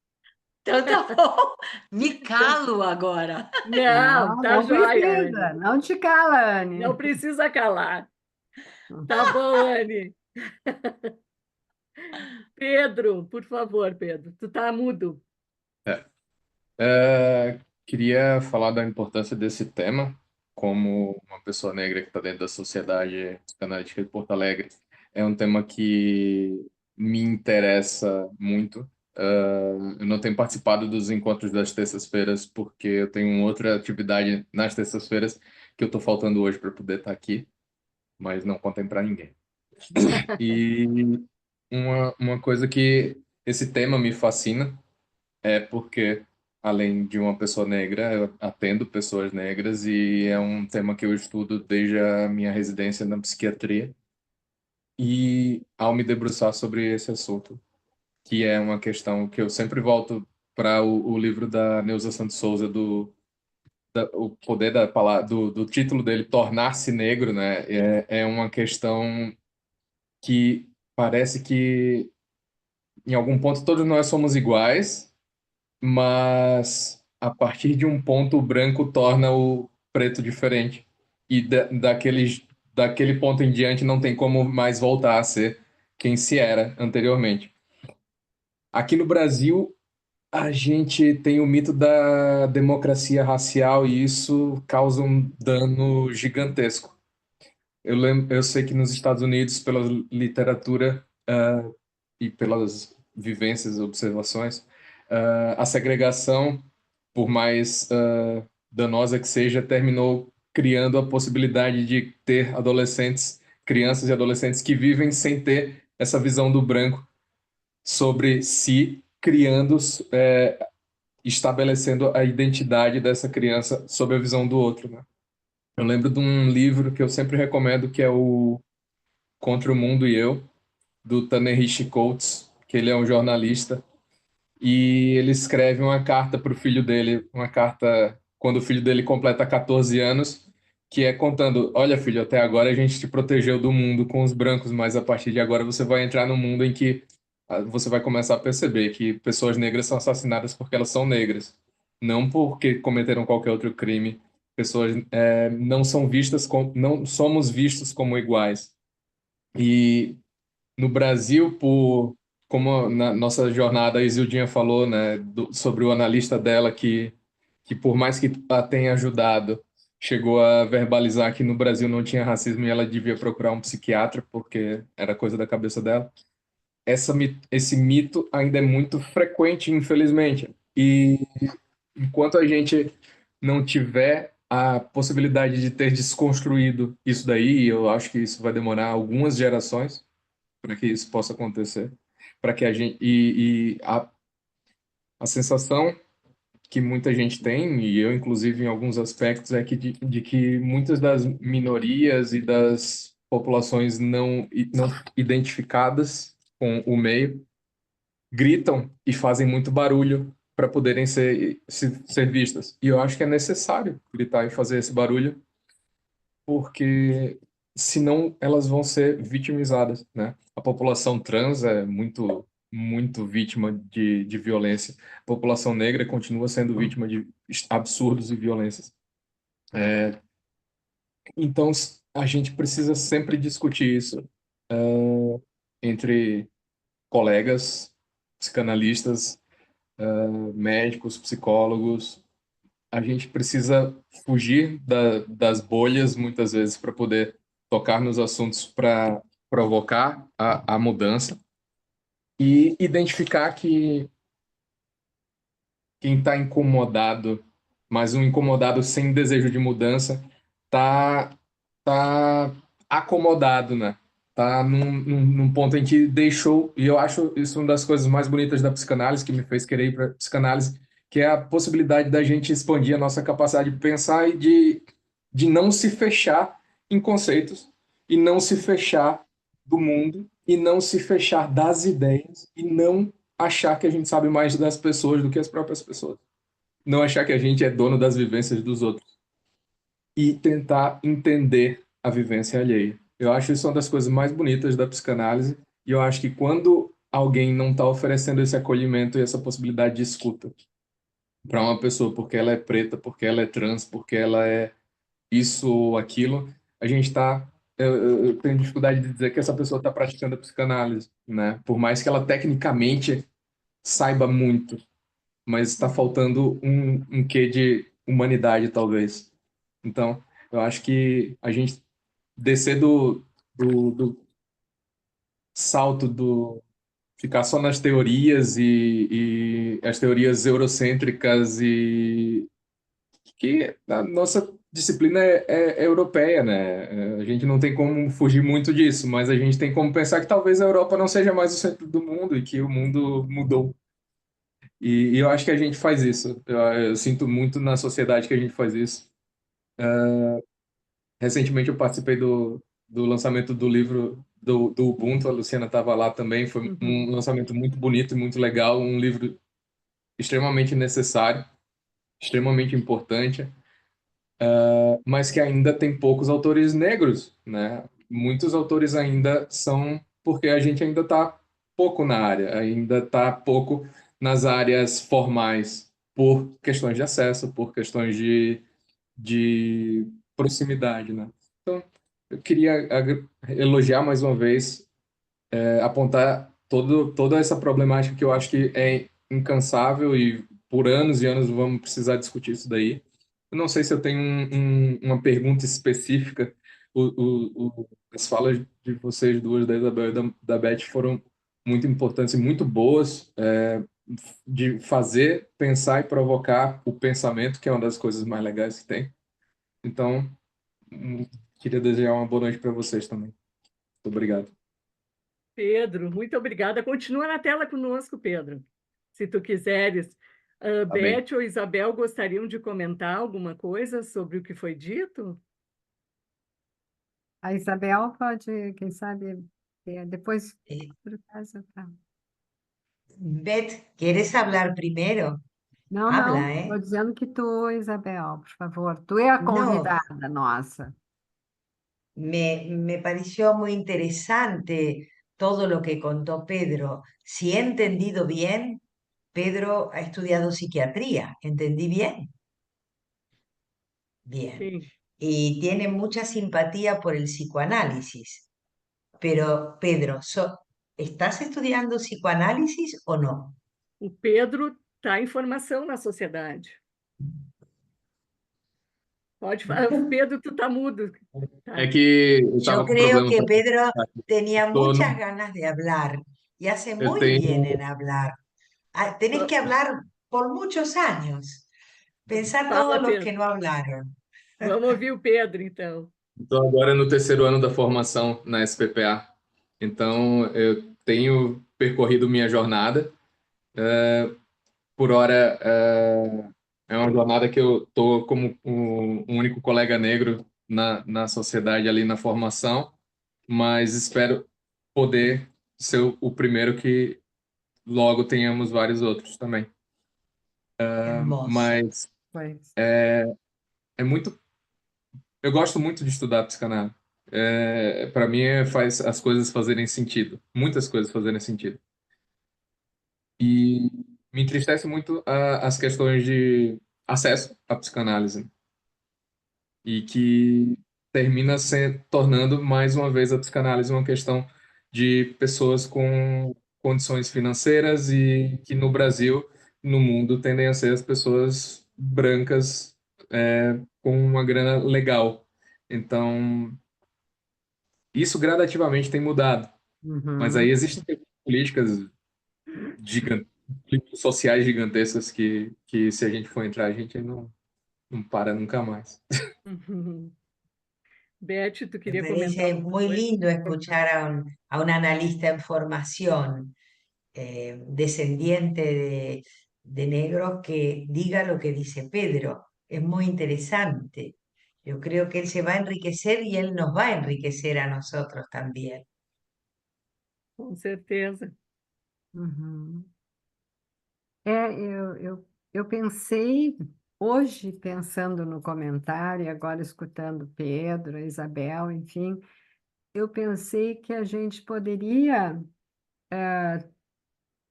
Então tá bom. Me calo agora. Não, Não, tá não joia, Anne. precisa. Não te cala, Não Anne. precisa calar. Tá bom, Anne. Pedro, por favor, Pedro. Tu tá mudo. É, queria falar da importância desse tema, como uma pessoa negra que está dentro da sociedade psicanalítica de Porto Alegre. É um tema que me interessa muito. Eu não tenho participado dos encontros das terças-feiras porque eu tenho outra atividade nas terças-feiras que eu estou faltando hoje para poder estar aqui, mas não contem para ninguém. E uma coisa que esse tema me fascina é porque, além de uma pessoa negra, eu atendo pessoas negras e é um tema que eu estudo desde a minha residência na psiquiatria. E ao me debruçar sobre esse assunto, que é uma questão que eu sempre volto para o livro da Neuza Santos Souza, o poder da palavra, do título dele, Tornar-se Negro, né? É uma questão que parece que, em algum ponto, todos nós somos iguais, mas a partir de um ponto o branco torna o preto diferente. E daquele ponto em diante não tem como mais voltar a ser quem se era anteriormente. Aqui no Brasil, a gente tem o mito da democracia racial e isso causa um dano gigantesco. Eu sei que nos Estados Unidos, pela literatura, e pelas vivências, observações, a segregação, por mais danosa que seja, terminou criando a possibilidade de ter adolescentes, crianças e adolescentes que vivem sem ter essa visão do branco sobre si, criando, estabelecendo a identidade dessa criança sob a visão do outro, né? Eu lembro de um livro que eu sempre recomendo, que é o Contra o Mundo e Eu, do Ta-Nehisi Coates, que ele é um jornalista, e ele escreve uma carta para o filho dele, uma carta quando o filho dele completa 14 anos, que é contando: olha, filho, até agora a gente te protegeu do mundo com os brancos, mas a partir de agora você vai entrar num mundo em que você vai começar a perceber que pessoas negras são assassinadas porque elas são negras, não porque cometeram qualquer outro crime. Pessoas não são vistas como, não somos vistos como iguais. E no Brasil, como na nossa jornada a Isildinha falou, né, sobre o analista dela que por mais que a tenha ajudado, chegou a verbalizar que no Brasil não tinha racismo e ela devia procurar um psiquiatra porque era coisa da cabeça dela. Esse mito ainda é muito frequente, infelizmente. E enquanto a gente não tiver a possibilidade de ter desconstruído isso daí, eu acho que isso vai demorar algumas gerações para que isso possa acontecer, para que a gente a sensação que muita gente tem, e eu inclusive em alguns aspectos, é que de que muitas das minorias e das populações não identificadas com o meio gritam e fazem muito barulho para poderem ser vistas. E eu acho que é necessário gritar e fazer esse barulho, porque senão elas vão ser vitimizadas, né? A população trans é muito vítima de violência. A população negra continua sendo vítima de absurdos e violências. Então, a gente precisa sempre discutir isso entre colegas, psicanalistas, médicos, psicólogos. A gente precisa fugir das bolhas, muitas vezes, para poder tocar nos assuntos para provocar a mudança e identificar que quem está incomodado, mas um incomodado sem desejo de mudança, tá, tá acomodado, né? Tá num ponto em que deixou, e eu acho isso uma das coisas mais bonitas da psicanálise, que me fez querer ir para psicanálise, que é a possibilidade da gente expandir a nossa capacidade de pensar e de não se fechar em conceitos, e não se fechar do mundo, e não se fechar das ideias, e não achar que a gente sabe mais das pessoas do que as próprias pessoas. Não achar que a gente é dono das vivências dos outros. E tentar entender a vivência alheia. Eu acho isso uma das coisas mais bonitas da psicanálise. E eu acho que quando alguém não está oferecendo esse acolhimento e essa possibilidade de escuta para uma pessoa, porque ela é preta, porque ela é trans, porque ela é isso ou aquilo, a gente está. Eu tenho dificuldade de dizer que essa pessoa está praticando a psicanálise, né? Por mais que ela tecnicamente saiba muito, mas está faltando um quê de humanidade, talvez. Então, eu acho que a gente descer do salto do ficar só nas teorias e as teorias eurocêntricas e que a nossa disciplina é europeia, né? A gente não tem como fugir muito disso, mas a gente tem como pensar que talvez a Europa não seja mais o centro do mundo e que o mundo mudou. E eu acho que a gente faz isso. Eu sinto muito na sociedade que a gente faz isso. Recentemente eu participei do lançamento do livro do Ubuntu, a Luciana estava lá também. Foi um lançamento muito bonito e muito legal, um livro extremamente necessário, extremamente importante, mas que ainda tem poucos autores negros, né? Muitos autores ainda são porque a gente ainda está pouco na área, ainda está pouco nas áreas formais, por questões de acesso, por questões de proximidade, né? Então, eu queria elogiar mais uma vez, apontar toda essa problemática que eu acho que é incansável e por anos e anos vamos precisar discutir isso daí. Eu não sei se eu tenho uma pergunta específica. As falas de vocês duas, da Isabel e da Beth, foram muito importantes e muito boas, de fazer, pensar e provocar o pensamento, que é uma das coisas mais legais que tem. Então, hum, queria desejar uma boa noite para vocês também. Muito obrigado. Pedro, muito obrigada. Continua na tela conosco, Pedro, se tu quiseres. Tá bem. Beth ou Isabel gostariam de comentar alguma coisa sobre o que foi dito? A Isabel pode, quem sabe, depois, Eh, por acaso, tá. Beth, ¿quieres hablar primero? Não, Habla, não, estou ¿eh? dizendo que tu, Isabel, por favor, tu é a No, convidada nossa. me pareció muy interesante todo lo que contó Pedro. Si he entendido bien, Pedro ha estudiado psiquiatría. ¿Entendí bien? Bien. Sim. Y tiene mucha simpatía por el psicoanálisis. Pero, Pedro, ¿estás estudiando psicoanálisis o no? O Pedro está em formação na sociedade. Pode falar. Pedro, tu está mudo. É Tá. que eu Yo estava com creo problema que também. Pedro tenía Tô muchas no- ganas de hablar y hace Eu muy bien en tenho. hablar. Tenés que hablar por muchos años. Pensá todos Fala, los que Pedro. no hablaron. Vamos ouvir o Pedro, então. Estou agora no terceiro ano da formação na SPPA. Então, eu tenho percorrido minha jornada. Por hora, é uma jornada que eu estou como um único colega negro na sociedade ali na formação, mas espero poder ser o primeiro que logo tenhamos vários outros também. Hermoso. Mas Pois. é muito. Eu gosto muito de estudar psicanálise. Para mim, faz as coisas fazerem sentido, muitas coisas fazerem sentido. E me entristece muito as questões de acesso à psicanálise e que termina se tornando mais uma vez a psicanálise uma questão de pessoas com condições financeiras e que no Brasil, no mundo, tendem a ser as pessoas brancas, com uma grana legal. Então, isso gradativamente tem mudado, mas aí Uhum. existem políticas sociais gigantescas que se a gente for entrar, a gente não para nunca mais. Beth, tu Me queria comentar parece alguma muy coisa? lindo escuchar a un analista en formación, descendiente de negros, que diga lo que dice Pedro. Es muy interesante. Yo creo que él se va a enriquecer y él nos va a enriquecer a nosotros también. Com certeza. Uhum. Eu pensei, hoje, pensando no comentário, e agora escutando Pedro, a Isabel, enfim, eu pensei que a gente poderia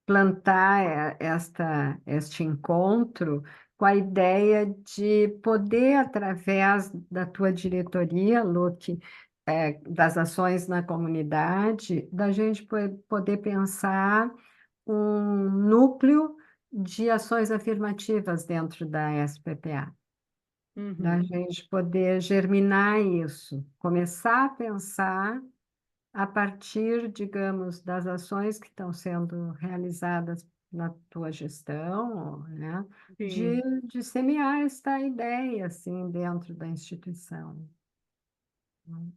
plantar este encontro com a ideia de poder, através da tua diretoria, Luque, das ações na comunidade, da gente poder pensar um núcleo de ações afirmativas dentro da SPPA, da Uhum. gente poder germinar isso, começar a pensar a partir, digamos, das ações que estão sendo realizadas na tua gestão, né, de, Sim. de semear esta ideia, assim, dentro da instituição.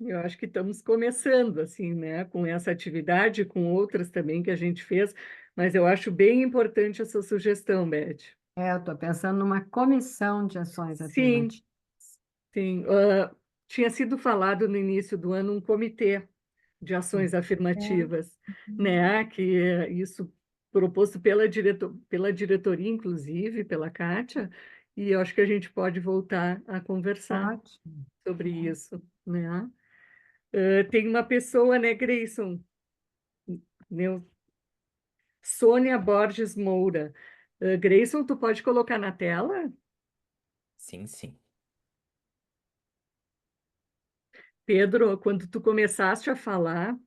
Eu acho que estamos começando, assim, né, com essa atividade, com outras também que a gente fez, mas eu acho bem importante essa sugestão, Beth. Eu estou pensando numa comissão de ações Sim, afirmativas. sim. Tinha sido falado no início do ano um comitê de ações afirmativas, né, que isso proposto pela diretoria, inclusive, pela Kátia, e eu acho que a gente pode voltar a conversar Ótimo. sobre isso, né? Tem uma pessoa, né, Grayson, né, Sônia Borges Moura. Grayson, tu pode colocar na tela? Sim, sim. Pedro, quando tu começaste a falar,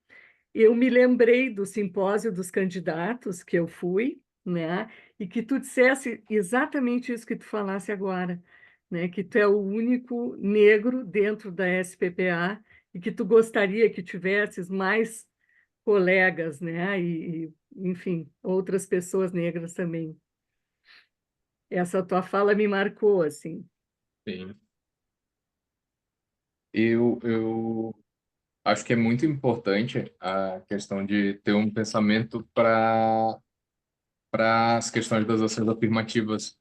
eu me lembrei do simpósio dos candidatos que eu fui, né? E que tu dissesse exatamente isso que tu falasse agora, né? Que tu é o único negro dentro da SPPA e que tu gostaria que tivesses mais colegas, né? Enfim, outras pessoas negras também. Essa tua fala me marcou, assim. Sim. Eu acho que é muito importante a questão de ter um pensamento para as questões das ações afirmativas.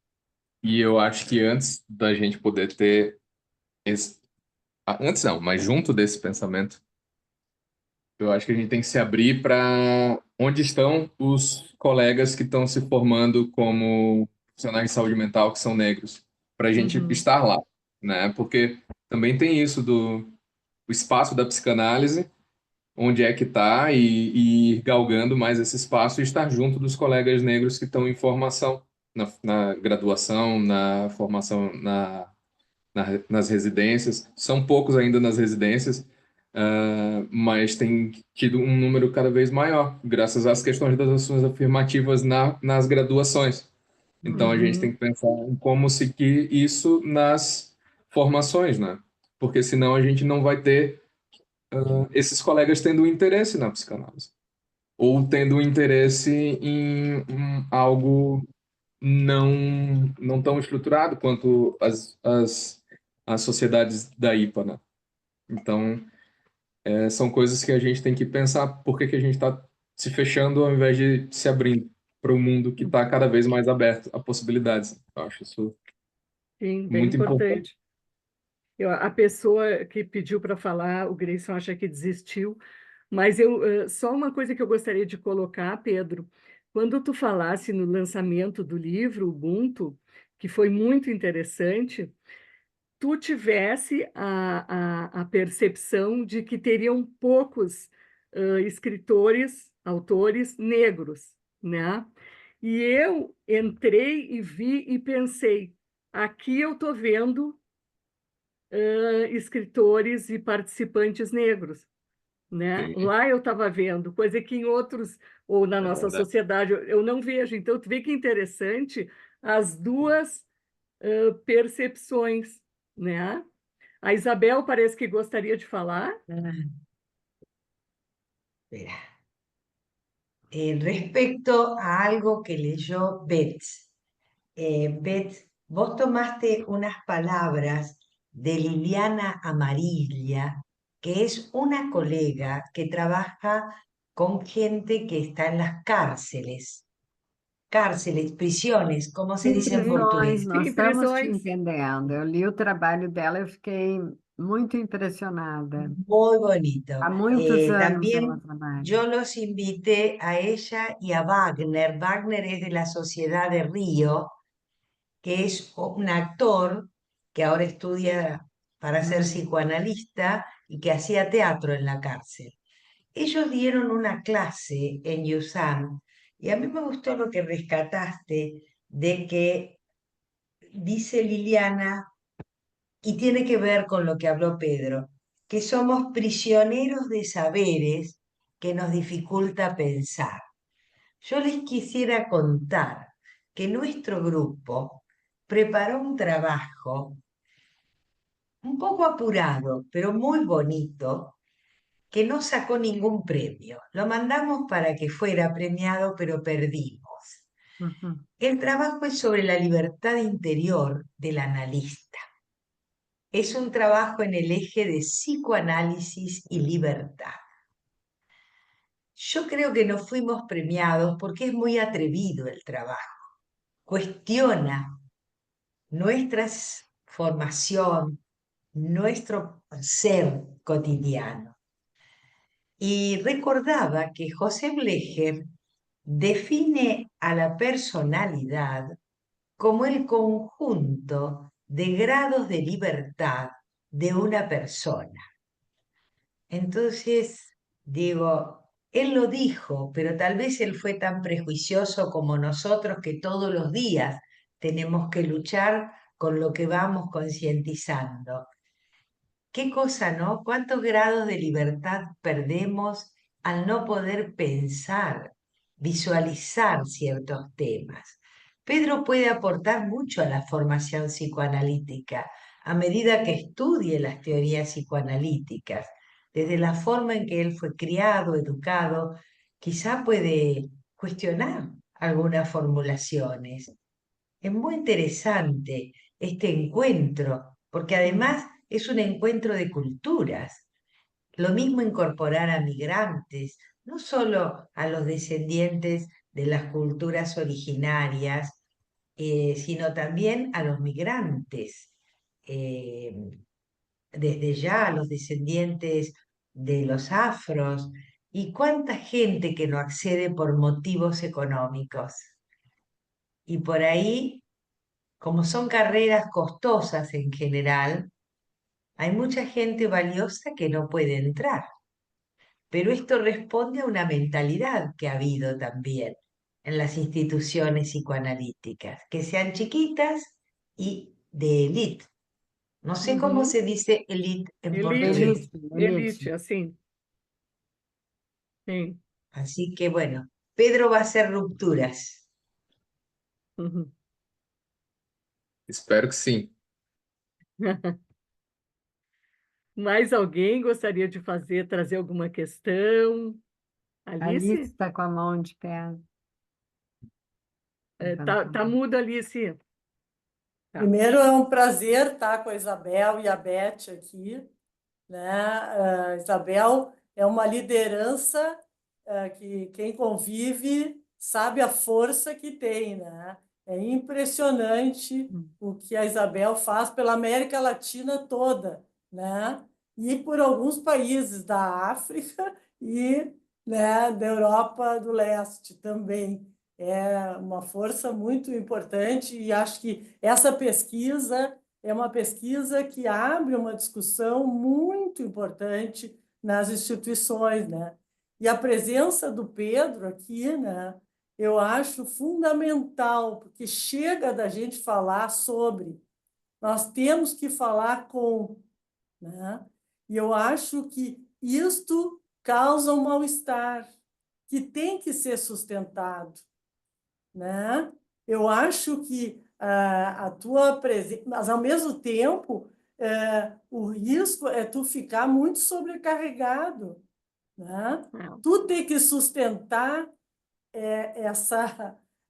E eu acho que antes da gente poder ter esse, antes não, mas junto desse pensamento, eu acho que a gente tem que se abrir para onde estão os colegas que estão se formando como profissionais de saúde mental que são negros, para a gente Uhum, estar lá, né? Porque também tem isso do o espaço da psicanálise, onde é que está, e ir galgando mais esse espaço e estar junto dos colegas negros que estão em formação, na graduação, na formação nas residências. São poucos ainda nas residências, mas tem tido um número cada vez maior, graças às questões das ações afirmativas nas graduações. Então a gente tem uhum, que pensar em como seguir isso nas formações, né? Porque senão a gente não vai ter esses colegas tendo interesse na psicanálise ou tendo interesse em algo não tão estruturado quanto as sociedades da IPA, né? Então, são coisas que a gente tem que pensar por que a gente está se fechando ao invés de se abrindo para o mundo que está cada vez mais aberto a possibilidades. Eu acho isso sim, bem muito importante. importante. A pessoa que pediu para falar, o Grayson acha que desistiu, mas só uma coisa que eu gostaria de colocar, Pedro, quando tu falasse no lançamento do livro Ubuntu, que foi muito interessante, tu tivesse a percepção de que teriam poucos escritores, autores negros, né? E eu entrei e vi e pensei, aqui eu estou vendo escritores e participantes negros, né? Sim, Lá eu estava vendo, coisa que em outros, ou na é nossa verdade. sociedade, eu não vejo. Então, tu vê que interessante as duas percepções, né? A Isabel parece que gostaria de falar. Espera. Respecto a algo que leyó Beth. Beth, vos tomaste unas palabras de Liliana Amarilla, que es una colega que trabaja con gente que está en las cárceles, prisiones, ¿cómo se dice en Prisões, portugués? nós Sim, estamos te prisões. entendendo. Eu li o trabalho dela, eu fiquei muito impressionada. Muy bonito. Há muitos anos ela También trabalha. yo los invité a ella y a Wagner. Wagner es de la Sociedad de Río, que es un actor que ahora estudia para ser psicoanalista y que hacía teatro en la cárcel. Ellos dieron una clase en USAM Y a mí me gustó lo que rescataste de que dice Liliana, y tiene que ver con lo que habló Pedro, que somos prisioneros de saberes que nos dificulta pensar. Yo les quisiera contar que nuestro grupo preparó un trabajo un poco apurado, pero muy bonito, que no sacó ningún premio. Lo mandamos para que fuera premiado, pero perdimos. Uhum. El trabajo es sobre la libertad interior del analista. Es un trabajo en el eje de psicoanálisis y libertad. Yo creo que no fuimos premiados porque es muy atrevido el trabajo. Cuestiona nuestra formación, nuestro ser cotidiano. Y recordaba que José Blecher define a la personalidad como el conjunto de grados de libertad de una persona. Entonces, digo, él lo dijo, pero tal vez él fue tan prejuicioso como nosotros que todos los días tenemos que luchar con lo que vamos concientizando. Qué cosa, ¿no? ¿Cuántos grados de libertad perdemos al no poder pensar, visualizar ciertos temas? Pedro puede aportar mucho a la formación psicoanalítica a medida que estudie las teorías psicoanalíticas. Desde la forma en que él fue criado, educado, quizá puede cuestionar algunas formulaciones. Es muy interesante este encuentro, porque además es un encuentro de culturas. Lo mismo incorporar a migrantes, no solo a los descendientes de las culturas originarias, sino también a los migrantes. Eh, Desde ya a los descendientes de los afros, y cuánta gente que no accede por motivos económicos. Y por ahí, como son carreras costosas en general, hay mucha gente valiosa que no puede entrar. Pero esto responde a una mentalidad que ha habido también en las instituciones psicoanalíticas, que sean chiquitas y de élite. No sé cómo Uhum. se dice élite en Elite, portugués. Elite, elite, elite. assim. Sim. Así que bueno, Pedro va a hacer rupturas. Uhum. Espero que sim. Mais alguém gostaria de trazer alguma questão? Alice Alice? está com a mão de pé. Tá muda, Alice. Tá. Primeiro, é um prazer estar com a Isabel e a Beth aqui, né? A Isabel é uma liderança que quem convive sabe a força que tem, né? É impressionante o que a Isabel faz pela América Latina toda, né? E por alguns países da África e, né, da Europa do Leste também. É uma força muito importante e acho que essa pesquisa é uma pesquisa que abre uma discussão muito importante nas instituições, né? E a presença do Pedro aqui, né, eu acho fundamental, porque chega da gente falar sobre, nós temos que falar com, né? E eu acho que isto causa um mal-estar que tem que ser sustentado, né? Eu acho que a tua presença, mas ao mesmo tempo, o risco é tu ficar muito sobrecarregado, né? Tu ter que sustentar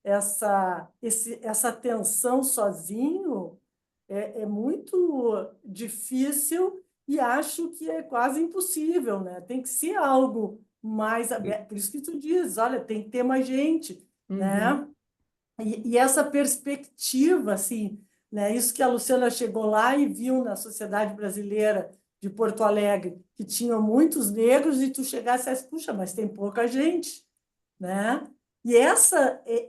essa tensão sozinho é muito difícil e acho que é quase impossível, né? Tem que ser algo mais aberto. Por isso que tu diz, olha, tem que ter mais gente, né? E essa perspectiva, assim, né? Isso que a Luciana chegou lá e viu na sociedade brasileira de Porto Alegre, que tinham muitos negros, e tu chegasse e disse, puxa, mas tem pouca gente, né? E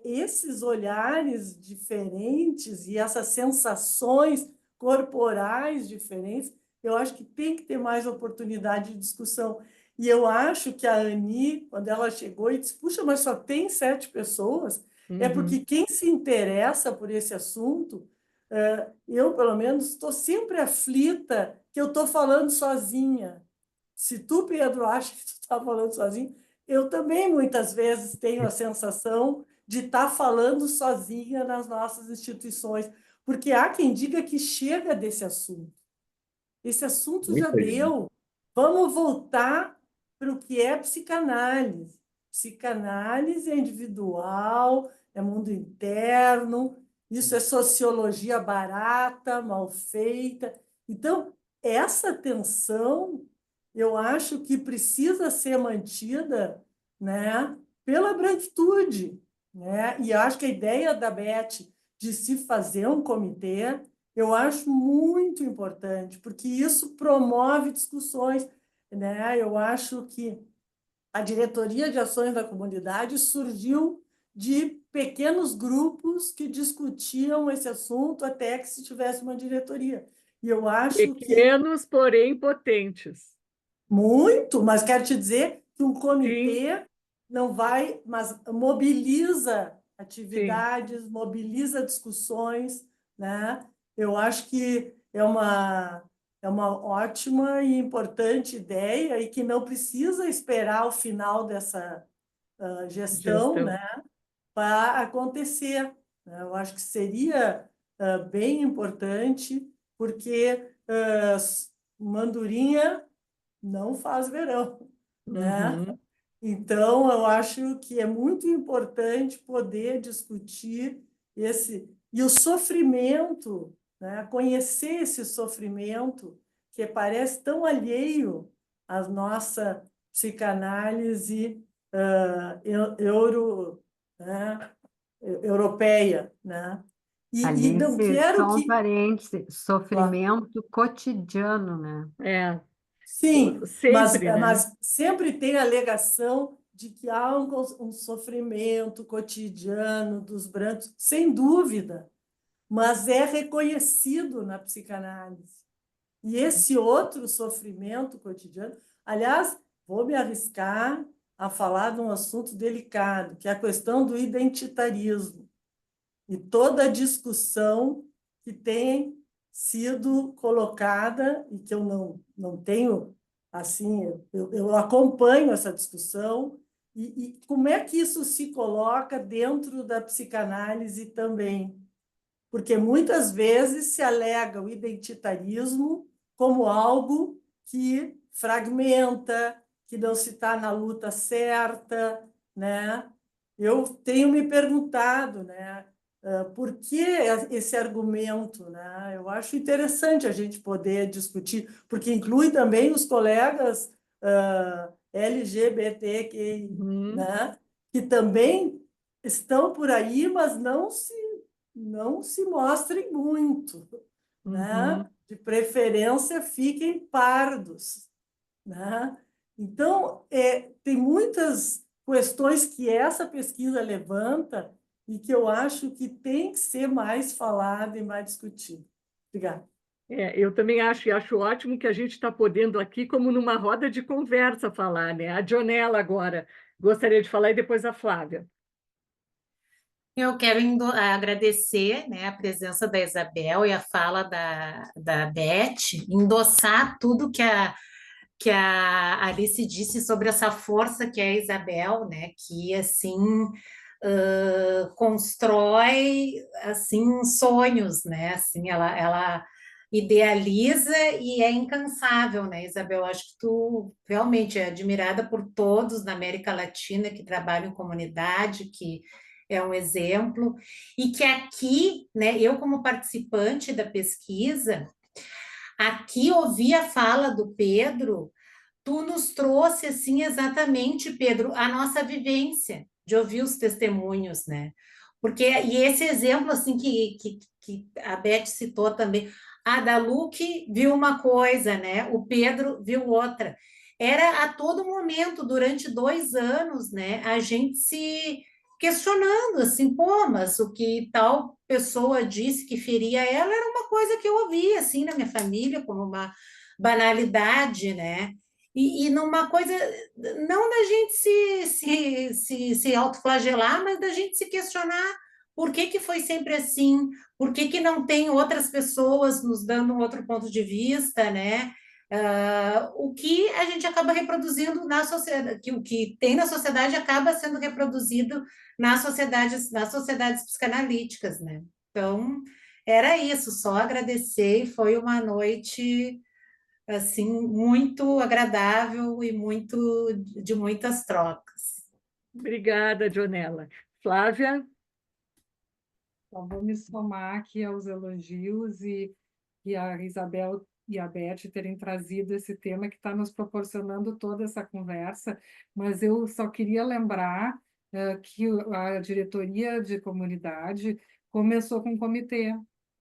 esses olhares diferentes e essas sensações corporais diferentes, eu acho que tem que ter mais oportunidade de discussão. E eu acho que a Ani, quando ela chegou e disse, puxa, mas só tem 7 pessoas, é porque quem se interessa por esse assunto, eu, pelo menos, estou sempre aflita que eu estou falando sozinha. Se tu, Pedro, acha que tu está falando sozinho, eu também muitas vezes tenho a sensação de estar falando sozinha nas nossas instituições, porque há quem diga que chega desse assunto. Esse assunto já Muita gente. deu. Vamos voltar para o que é psicanálise. Psicanálise é individual, é mundo interno, isso é sociologia barata, mal feita. Então, essa tensão, eu acho que precisa ser mantida, né, pela branquitude, né? E eu acho que a ideia da Beth de se fazer um comitê eu acho muito importante, porque isso promove discussões, né? Eu acho que a Diretoria de Ações da Comunidade surgiu de pequenos grupos que discutiam esse assunto até que se tivesse uma diretoria. E eu acho que Pequenos, porém potentes. muito, mas quero te dizer que um Sim, comitê não vai, mas mobiliza sim. atividades, mobiliza discussões, né? Eu acho que é uma ótima e importante ideia e que não precisa esperar o final dessa gestão, Gestão. né, para acontecer, né? Eu acho que seria bem importante, porque Mandurinha não faz verão, né? Então, eu acho que é muito importante poder discutir esse e o sofrimento, né? Conhecer esse sofrimento que parece tão alheio à nossa psicanálise né? Europeia, né? E não Alice, quero só um que... parêntese, sofrimento cotidiano, né? É, Sim, sempre, né? mas sempre tem a alegação de que há um sofrimento cotidiano dos brancos, sem dúvida, mas é reconhecido na psicanálise. E esse outro sofrimento cotidiano, aliás, vou me arriscar a falar de um assunto delicado, que é a questão do identitarismo e toda a discussão que tem sido colocada e que eu não tenho, assim, eu acompanho essa discussão e como é que isso se coloca dentro da psicanálise também, porque muitas vezes se alega o identitarismo como algo que fragmenta, que não se está na luta certa, né? Eu tenho me perguntado, né, por que esse argumento, né? Eu acho interessante a gente poder discutir, porque inclui também os colegas LGBTQI, né? Que também estão por aí, mas não se mostrem muito, né? De preferência, fiquem pardos, né? Então, tem muitas questões que essa pesquisa levanta e que eu acho que tem que ser mais falada e mais discutida. Obrigada. Eu também acho, e acho ótimo que a gente está podendo aqui, como numa roda de conversa, falar, né? A Dionela agora gostaria de falar e depois a Flávia. Eu quero agradecer, né, a presença da Isabel e a fala da Beth, endossar tudo que a Alice disse sobre essa força que é a Isabel, né, que assim constrói assim sonhos, né, assim ela idealiza e é incansável, né, Isabel? Acho que tu realmente é admirada por todos na América Latina que trabalham em comunidade, que é um exemplo, e que aqui, né, eu como participante da pesquisa, aqui ouvi a fala do Pedro, tu nos trouxe, assim, exatamente, Pedro, a nossa vivência de ouvir os testemunhos, né? Porque, e esse exemplo, assim, que a Beth citou também, a da Luque viu uma coisa, né? O Pedro viu outra. Era a todo momento, durante 2 anos, né? A gente se questionando, assim, pô, mas o que tal pessoa disse que feria ela era uma coisa que eu ouvia, assim, na minha família, como uma banalidade, né? e numa coisa, não da gente se autoflagelar, mas da gente se questionar por que que foi sempre assim, por que que não tem outras pessoas nos dando um outro ponto de vista, né? O que a gente acaba reproduzindo na sociedade, que o que tem na sociedade acaba sendo reproduzido nas sociedades psicanalíticas, né? Então, era isso, só agradecer, e foi uma noite assim muito agradável e muito de muitas trocas. Obrigada, Dionela. Flávia? Então, vou me somar aqui aos elogios e a Isabel e a Beth terem trazido esse tema que está nos proporcionando toda essa conversa, mas eu só queria lembrar que a diretoria de comunidade começou com um comitê,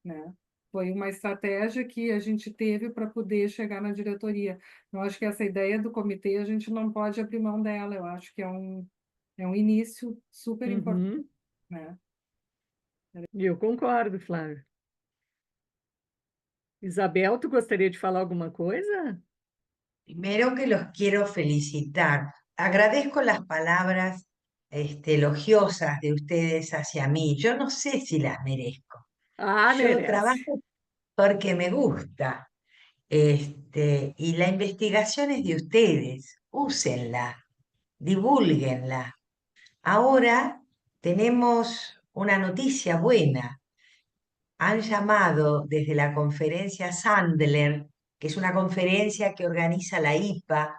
né? Foi uma estratégia que a gente teve para poder chegar na diretoria. Eu acho que essa ideia do comitê a gente não pode abrir mão dela, eu acho que é um início super importante, né? Eu concordo, Flávia. Isabel, tu gostaria de falar alguma coisa? Primero que los quiero felicitar. Agradezco las palabras elogiosas de ustedes hacia mí. Yo no sé si las merezco. Ah, Yo merece. trabajo porque me gusta. Y la investigación es de ustedes. Úsenla, divúlguenla. Ahora tenemos una noticia buena. Han llamado desde la conferencia Sandler, que es una conferencia que organiza la IPA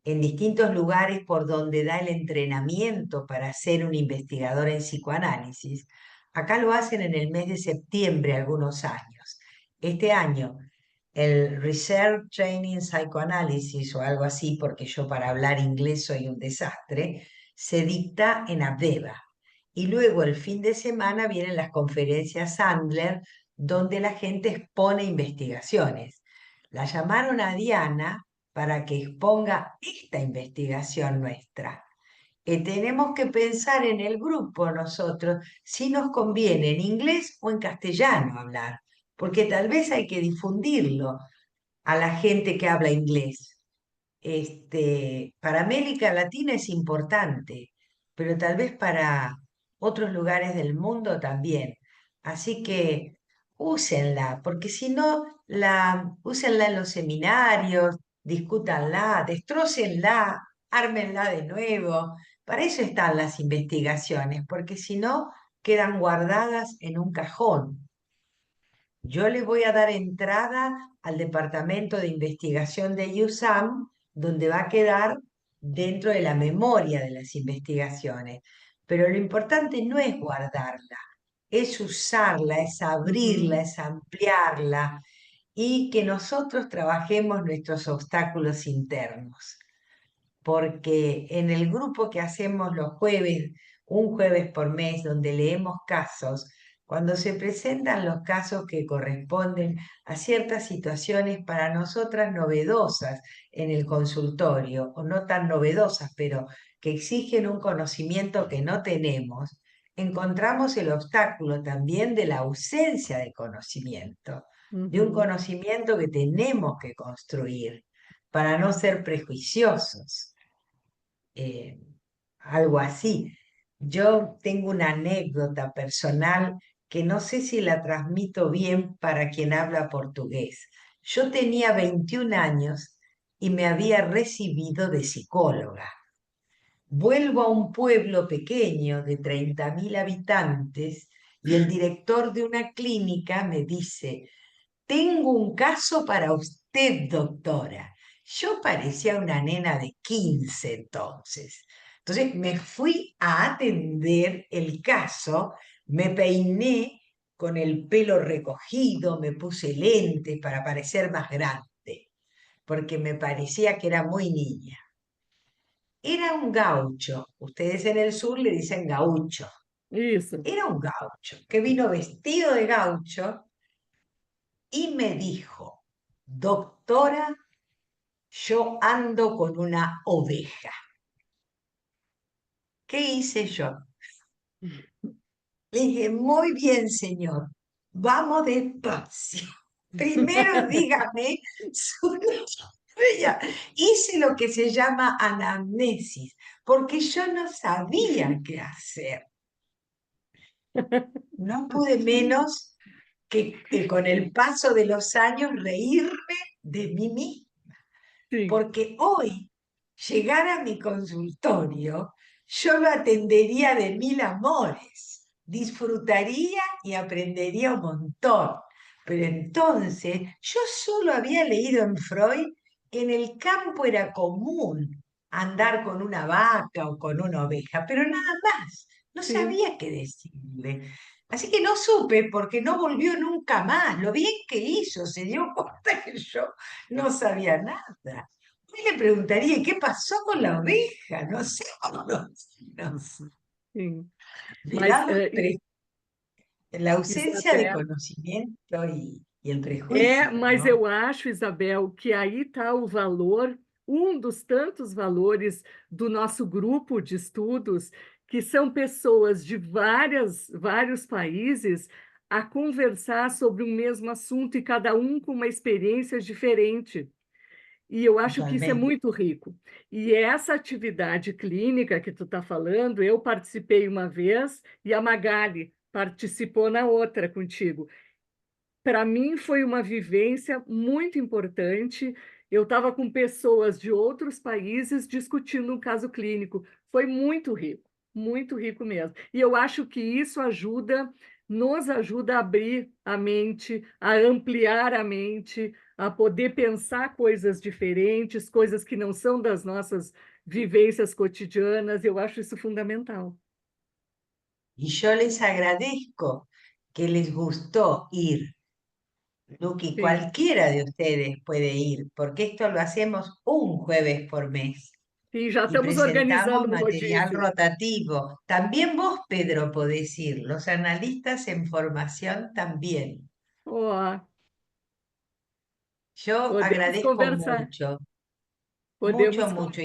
en distintos lugares por donde da el entrenamiento para ser un investigador en psicoanálisis. Acá lo hacen en el mes de septiembre algunos años. Este año, el Research Training Psychoanalysis o algo así, porque yo para hablar inglés soy un desastre, se dicta en Abeba. Y luego el fin de semana vienen las conferencias Sandler, donde la gente expone investigaciones. La llamaron a Diana para que exponga esta investigación nuestra. Tenemos que pensar en el grupo nosotros si nos conviene en inglés o en castellano hablar, porque tal vez hay que difundirlo a la gente que habla inglés. Para América Latina es importante, pero tal vez para otros lugares del mundo también. Así que úsenla, porque si no, úsenla en los seminarios, discútanla, destrócenla, ármenla de nuevo. Para eso están las investigaciones, porque si no, quedan guardadas en un cajón. Yo le voy a dar entrada al departamento de investigación de USAM, donde va a quedar dentro de la memoria de las investigaciones. Pero lo importante no es guardarla, es usarla, es abrirla, es ampliarla y que nosotros trabajemos nuestros obstáculos internos. Porque en el grupo que hacemos los jueves, un jueves por mes, donde leemos casos, cuando se presentan los casos que corresponden a ciertas situaciones para nosotras novedosas en el consultorio, o no tan novedosas, pero que exigen un conocimiento que no tenemos, encontramos el obstáculo también de la ausencia de conocimiento, de un conocimiento que tenemos que construir para no ser prejuiciosos. Algo así. Yo tengo una anécdota personal que no sé si la transmito bien para quien habla portugués. Yo tenía 21 años y me había recibido de psicóloga. Vuelvo a un pueblo pequeño de 30.000 habitantes y el director de una clínica me dice: tengo un caso para usted, doctora. Yo parecía una nena de 15 entonces. Entonces me fui a atender el caso, me peiné con el pelo recogido, me puse lentes para parecer más grande, porque me parecía que era muy niña. Era un gaucho, ustedes en el sur le dicen gaucho. Isso. Era un gaucho que vino vestido de gaucho y me dijo: doctora, yo ando con una oveja. ¿Qué hice yo? Le dije: muy bien, señor, vamos despacio. Primero dígame su nombre. Ella, hice lo que se llama anamnesis, porque yo no sabía qué hacer. No pude menos que con el paso de los años reírme de mí misma, Sim, porque hoy llegar a mi consultorio, yo lo atendería de mil amores, disfrutaría y aprendería un montón. Pero entonces yo solo había leído en Freud que en el campo era común andar con una vaca o con una oveja, pero nada más. No sim. sabía qué decirle. Así que no supe porque no volvió nunca más. Lo bien que hizo, se dio cuenta que yo no sabía nada. Hoy le preguntaría, ¿qué pasó con la oveja? No sé, no sé. Sim. De Mas, lado la ausencia de Isabel, conocimiento y el prejuicio, mas ¿no? eu acho, Isabel, que aí está o valor, um dos tantos valores do nosso grupo de estudos, que são pessoas de vários países a conversar sobre o mesmo assunto e cada um com uma experiência diferente. E eu acho que isso é Totalmente. muito rico. E essa atividade clínica que tu está falando, eu participei uma vez e a Magali participou na outra contigo. Para mim foi uma vivência muito importante. Eu estava com pessoas de outros países discutindo um caso clínico. Foi muito rico mesmo. E eu acho que isso nos ajuda a abrir a mente, a ampliar a mente, a poder pensar coisas diferentes, coisas que não são das nossas vivências cotidianas. Eu acho isso fundamental. Y yo les agradezco que les gustó ir. Luqui, Sim, cualquiera de ustedes puede ir, porque esto lo hacemos un jueves por mes sim, já y estamos presentamos organizando um material rodízio. rotativo. También vos, Pedro, podés ir, los analistas en formación también. Ó, Yo podemos agradezco conversar. mucho, mucho, Podemos, mucho.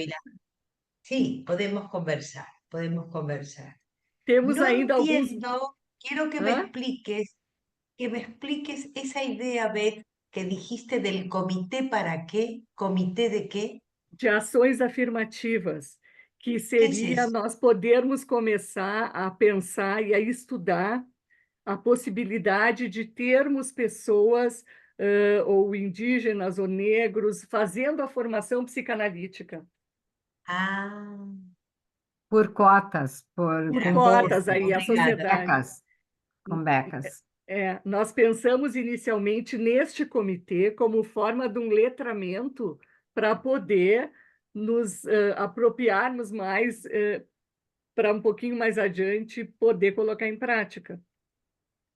Sí, podemos conversar, podemos conversar. temos No ainda alguns. entiendo, quiero Hã? que me expliques esa idea, Beth, que dijiste del comité para qué, comité de qué, De ações afirmativas, que ¿qué es seria eso? nós podermos começar a pensar e a estudar a possibilidade de termos pessoas, ou indígenas ou negros, fazendo a formação psicanalítica, Ah, Por cotas, por com cotas perfecto, aí, a bolsas, obrigada. sociedade. com becas. Nós pensamos inicialmente neste comitê como forma de um letramento para poder nos apropriarmos mais, para um pouquinho mais adiante poder colocar em prática.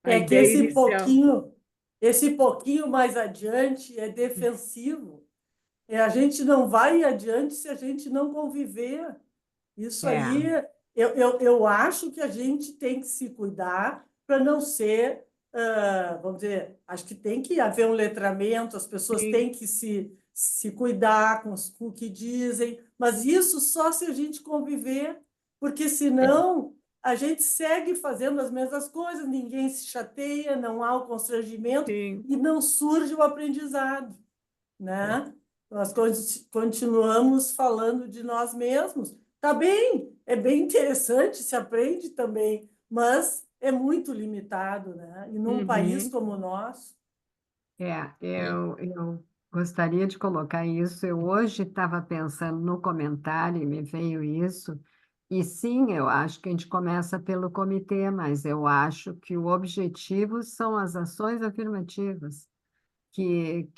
A É que ideia inicial. esse pouquinho mais adiante é defensivo. A gente não vai adiante se a gente não conviver. Isso É, aí, eu acho que a gente tem que se cuidar para não ser, vamos dizer, acho que tem que haver um letramento, as pessoas Sim, têm que se cuidar com o que dizem, mas isso só se a gente conviver, porque senão a gente segue fazendo as mesmas coisas, ninguém se chateia, não há o constrangimento sim. e não surge o aprendizado, É. né? Nós continuamos falando de nós mesmos. Tá bem, é bem interessante, se aprende também, mas é muito limitado, né? E num país Uhum. como o nosso, Sim. eu gostaria de colocar isso. Eu hoje estava pensando no comentário e me veio isso. E sim, eu acho que a gente começa pelo comitê, mas eu acho que o objetivo são as ações afirmativas, que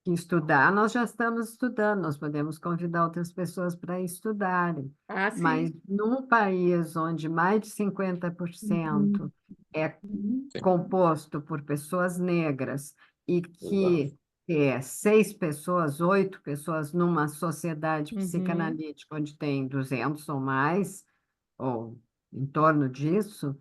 estudar, nós já estamos estudando, nós podemos convidar outras pessoas para estudarem. Ah, Mas sim. num país onde mais de 50% é Sim, composto por pessoas negras e exato. que 6 pessoas, 8 pessoas numa sociedade Uhum. psicanalítica onde tem 200 ou mais, ou em torno disso,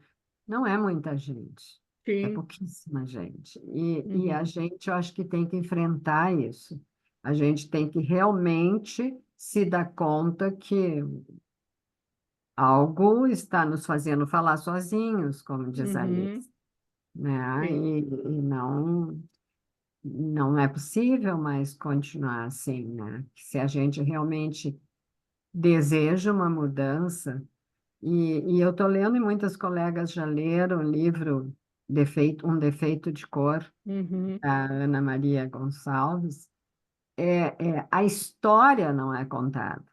não é muita gente, é Sim. pouquíssima gente. E a Uhum. gente, eu acho que tem que enfrentar isso. A gente tem que realmente se dar conta que algo está nos fazendo falar sozinhos, como diz Alice, Uhum. né? Sim. E não. não é possível mais continuar assim, né? Se a gente realmente deseja uma mudança, e eu estou lendo, e muitas colegas já leram o livro Um Defeito de Cor, Uhum. da Ana Maria Gonçalves, a história não é contada.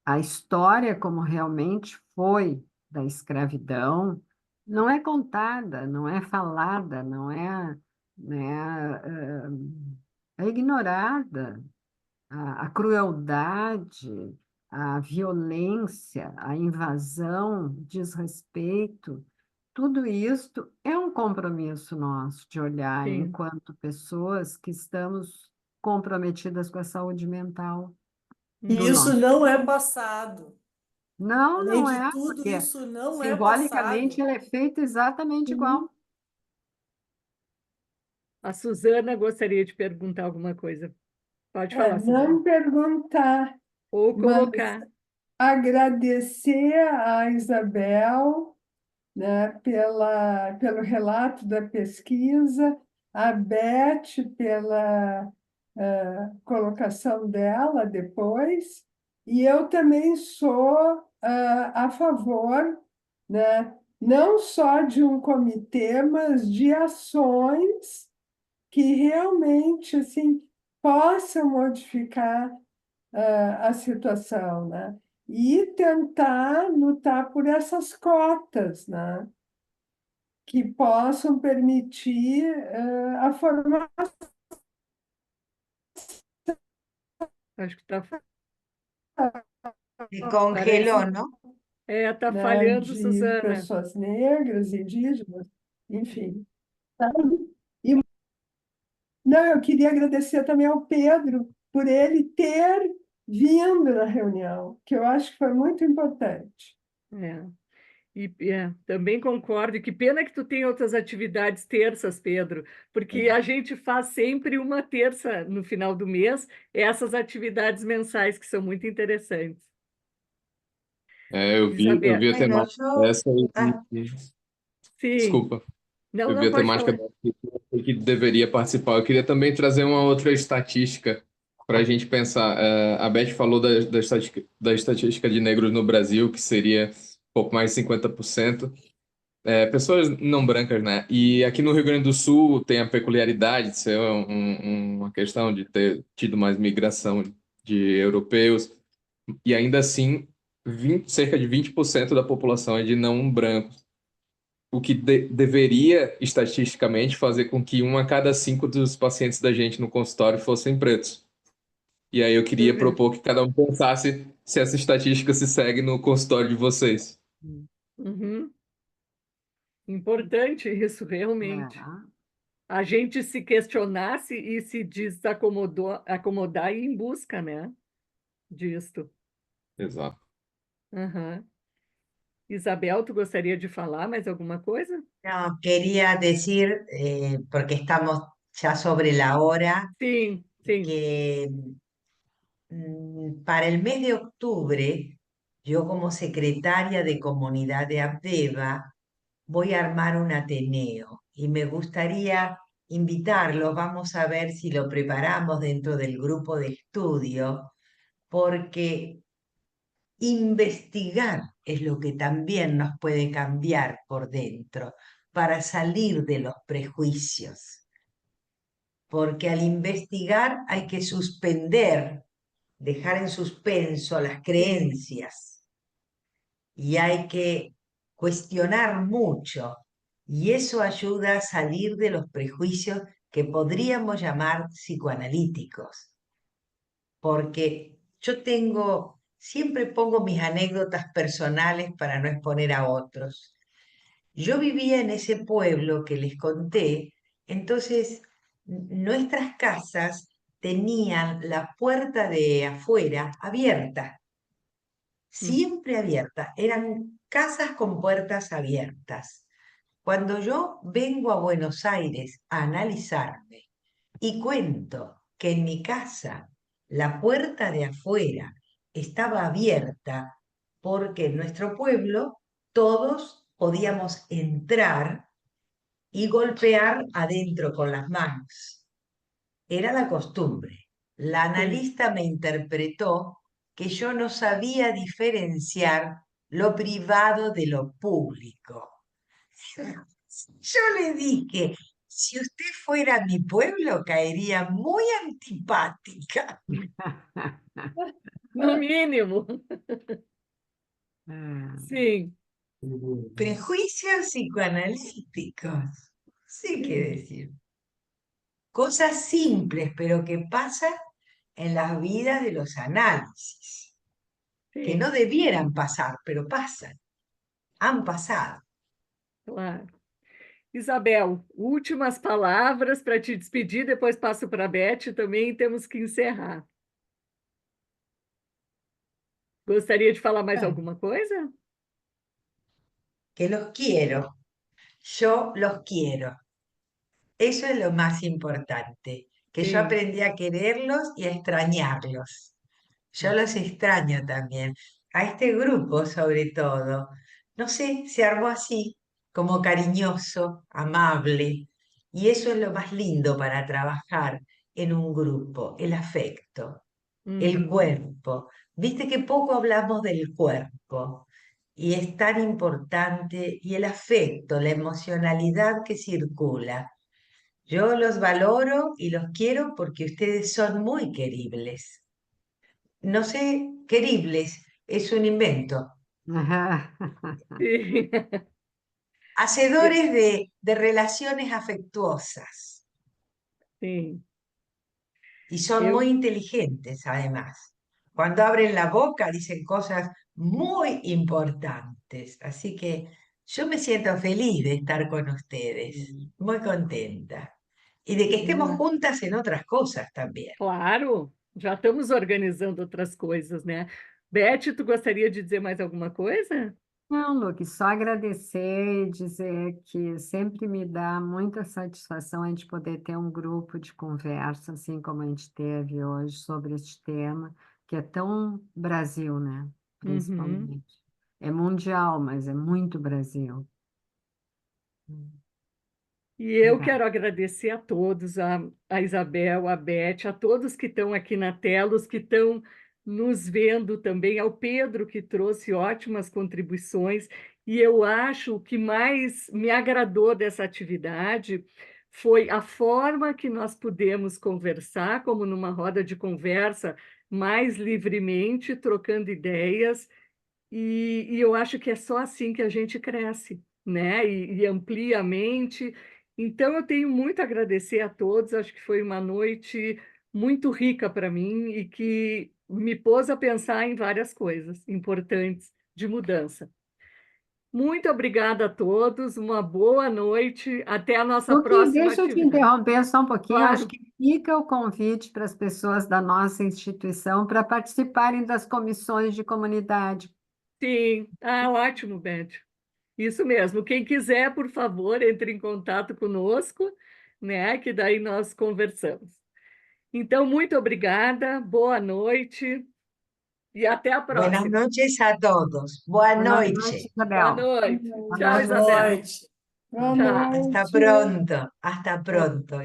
A história, como realmente foi da escravidão, não é contada, não é falada, não é, né, é ignorada. A crueldade, a violência, a invasão, o desrespeito, tudo isto é um compromisso nosso de olhar Sim. enquanto pessoas que estamos comprometidas com a saúde mental E do isso nosso. não é passado. Não, Além não de é, tudo, porque isso não é simbolicamente passado. ele é feito exatamente Uhum. igual. A Suzana gostaria de perguntar alguma coisa. Pode falar, Suzana. Não perguntar, Ou mas colocar. agradecer a Isabel, né, pelo relato da pesquisa, a Beth pela colocação dela depois, e eu também sou a favor, né, não só de um comitê, mas de ações que realmente assim, possam modificar a situação, né? E tentar lutar por essas cotas, né? Que possam permitir a formação. Acho que está. Se Parece. congeló, ¿no? Tá Né, falhando, de Suzana. pessoas negras, indígenas, enfim. Sabe? E, não, eu queria agradecer também ao Pedro por ele ter vindo na reunião, que eu acho que foi muito importante. É. Também concordo. E que pena que tu tem outras atividades terças, Pedro, porque a gente faz sempre uma terça no final do mês, essas atividades mensais que são muito interessantes. Eu Isabel, vi a Bueno, temática dessa ah, sim. desculpa, Não, eu vi não a pode temática falar. dessa e eu achei que deveria participar. Eu queria também trazer uma outra estatística para a gente pensar. A Beth falou da estatística de negros no Brasil, que seria um pouco mais de 50%. Pessoas não brancas, né? E aqui no Rio Grande do Sul tem a peculiaridade de ser uma questão de ter tido mais migração de europeus, e ainda assim, cerca de 20% da população é de não brancos, o que deveria, estatisticamente, fazer com que 1 a cada 5 dos pacientes da gente no consultório fossem pretos. E aí eu queria Verdade. propor que cada um pensasse se essa estatística se segue no consultório de vocês. Uhum. Importante isso, realmente. É. A gente se questionasse e se acomodar e ir em busca, né, disto. Exato. Aham. Isabel, tu gostaria de falar mais alguma coisa? no, quería decir, porque estamos ya sobre la hora, Sim, sim. que para el mes de octubre, yo como secretaria de comunidad de Abdeva, voy a armar un Ateneo y me gustaría invitarlos, vamos a ver si lo preparamos dentro del grupo de estudio, porque investigar es lo que también nos puede cambiar por dentro para salir de los prejuicios, porque al investigar hay que suspender, dejar en suspenso las Sim. creencias y hay que cuestionar mucho, y eso ayuda a salir de los prejuicios que podríamos llamar psicoanalíticos, porque siempre pongo mis anécdotas personales para no exponer a otros. Yo vivía en ese pueblo que les conté, entonces nuestras casas tenían la puerta de afuera abierta, siempre abierta, eran casas con puertas abiertas. Cuando yo vengo a Buenos Aires a analizarme y cuento que en mi casa la puerta de afuera estaba abierta porque en nuestro pueblo todos podíamos entrar y golpear adentro con las manos. era la costumbre. La sim, analista me interpretó que yo no sabía diferenciar lo privado de lo público. Yo le dije, si usted fuera a mi pueblo, caería muy antipática. no mínimo. Ah, Sim, Prejuicios psicoanalíticos. Sí qué sim, decir. Cosas simples, pero que pasan en las vidas de los análisis, que no sim, debieran pasar, pero pasan, han pasado. claro. Isabel, últimas palavras para te despedir, depois passo para a Beth também e temos que encerrar. Gostaria de falar mais Bueno, alguma coisa? que los quiero, yo los quiero. Eso es lo más importante, que yo Sim. aprendí a quererlos y a extrañarlos. Yo los extraño también, a este grupo sobre todo. No sé, se armó así, como cariñoso, amable, y eso es lo más lindo para trabajar en un grupo, el afecto, el Uhum. cuerpo. Viste que poco hablamos del cuerpo y es tan importante, y el afecto, la emocionalidad que circula. Yo los valoro y los quiero porque ustedes son muy queribles. No sé, queribles, es un invento. Sim. Hacedores de relaciones afectuosas. Sim. Y son muy Eu, inteligentes, además. Cuando abren la boca dicen cosas muy importantes. Así que yo me siento feliz de estar con ustedes, muy contenta. Y de que estemos ah, juntas en otras cosas también. claro, já estamos organizando outras coisas, né? Beth, tu gostaria de dizer mais alguma coisa? Não, Luke, só agradecer e dizer que sempre me dá muita satisfação a gente poder ter um grupo de conversa, assim como a gente teve hoje, sobre este tema, que é tão Brasil, né? Uhum. Principalmente. É mundial, mas é muito Brasil. E eu Obrigada. quero agradecer a todos, a Isabel, a Beth, a todos que estão aqui na tela, os que estão nos vendo também, ao Pedro, que trouxe ótimas contribuições. E eu acho o que mais me agradou dessa atividade foi a forma que nós pudemos conversar, como numa roda de conversa, mais livremente, trocando ideias. E eu acho que é só assim que a gente cresce, né? E amplia a mente. Então, eu tenho muito a agradecer a todos. Acho que foi uma noite muito rica para mim e que me pôs a pensar em várias coisas importantes de mudança. Muito obrigada a todos, uma boa noite. Até a nossa Luque, próxima deixa eu te atividade. interromper só um pouquinho. Acho Claro, que fica o convite para as pessoas da nossa instituição para participarem das comissões de comunidade. sim. Ah, ótimo, Beth. Isso mesmo. Quem quiser, por favor, entre em contato conosco, né? Que daí nós conversamos. Então, muito obrigada, boa noite e até a Buenas próxima. noches a todos. Buenas Boa noite, noches. Boa Isabel. noite. Boa Tchau, Boa noite. Isabel. noite. Boa Tchau. Hasta noite. pronto. Hasta pronto.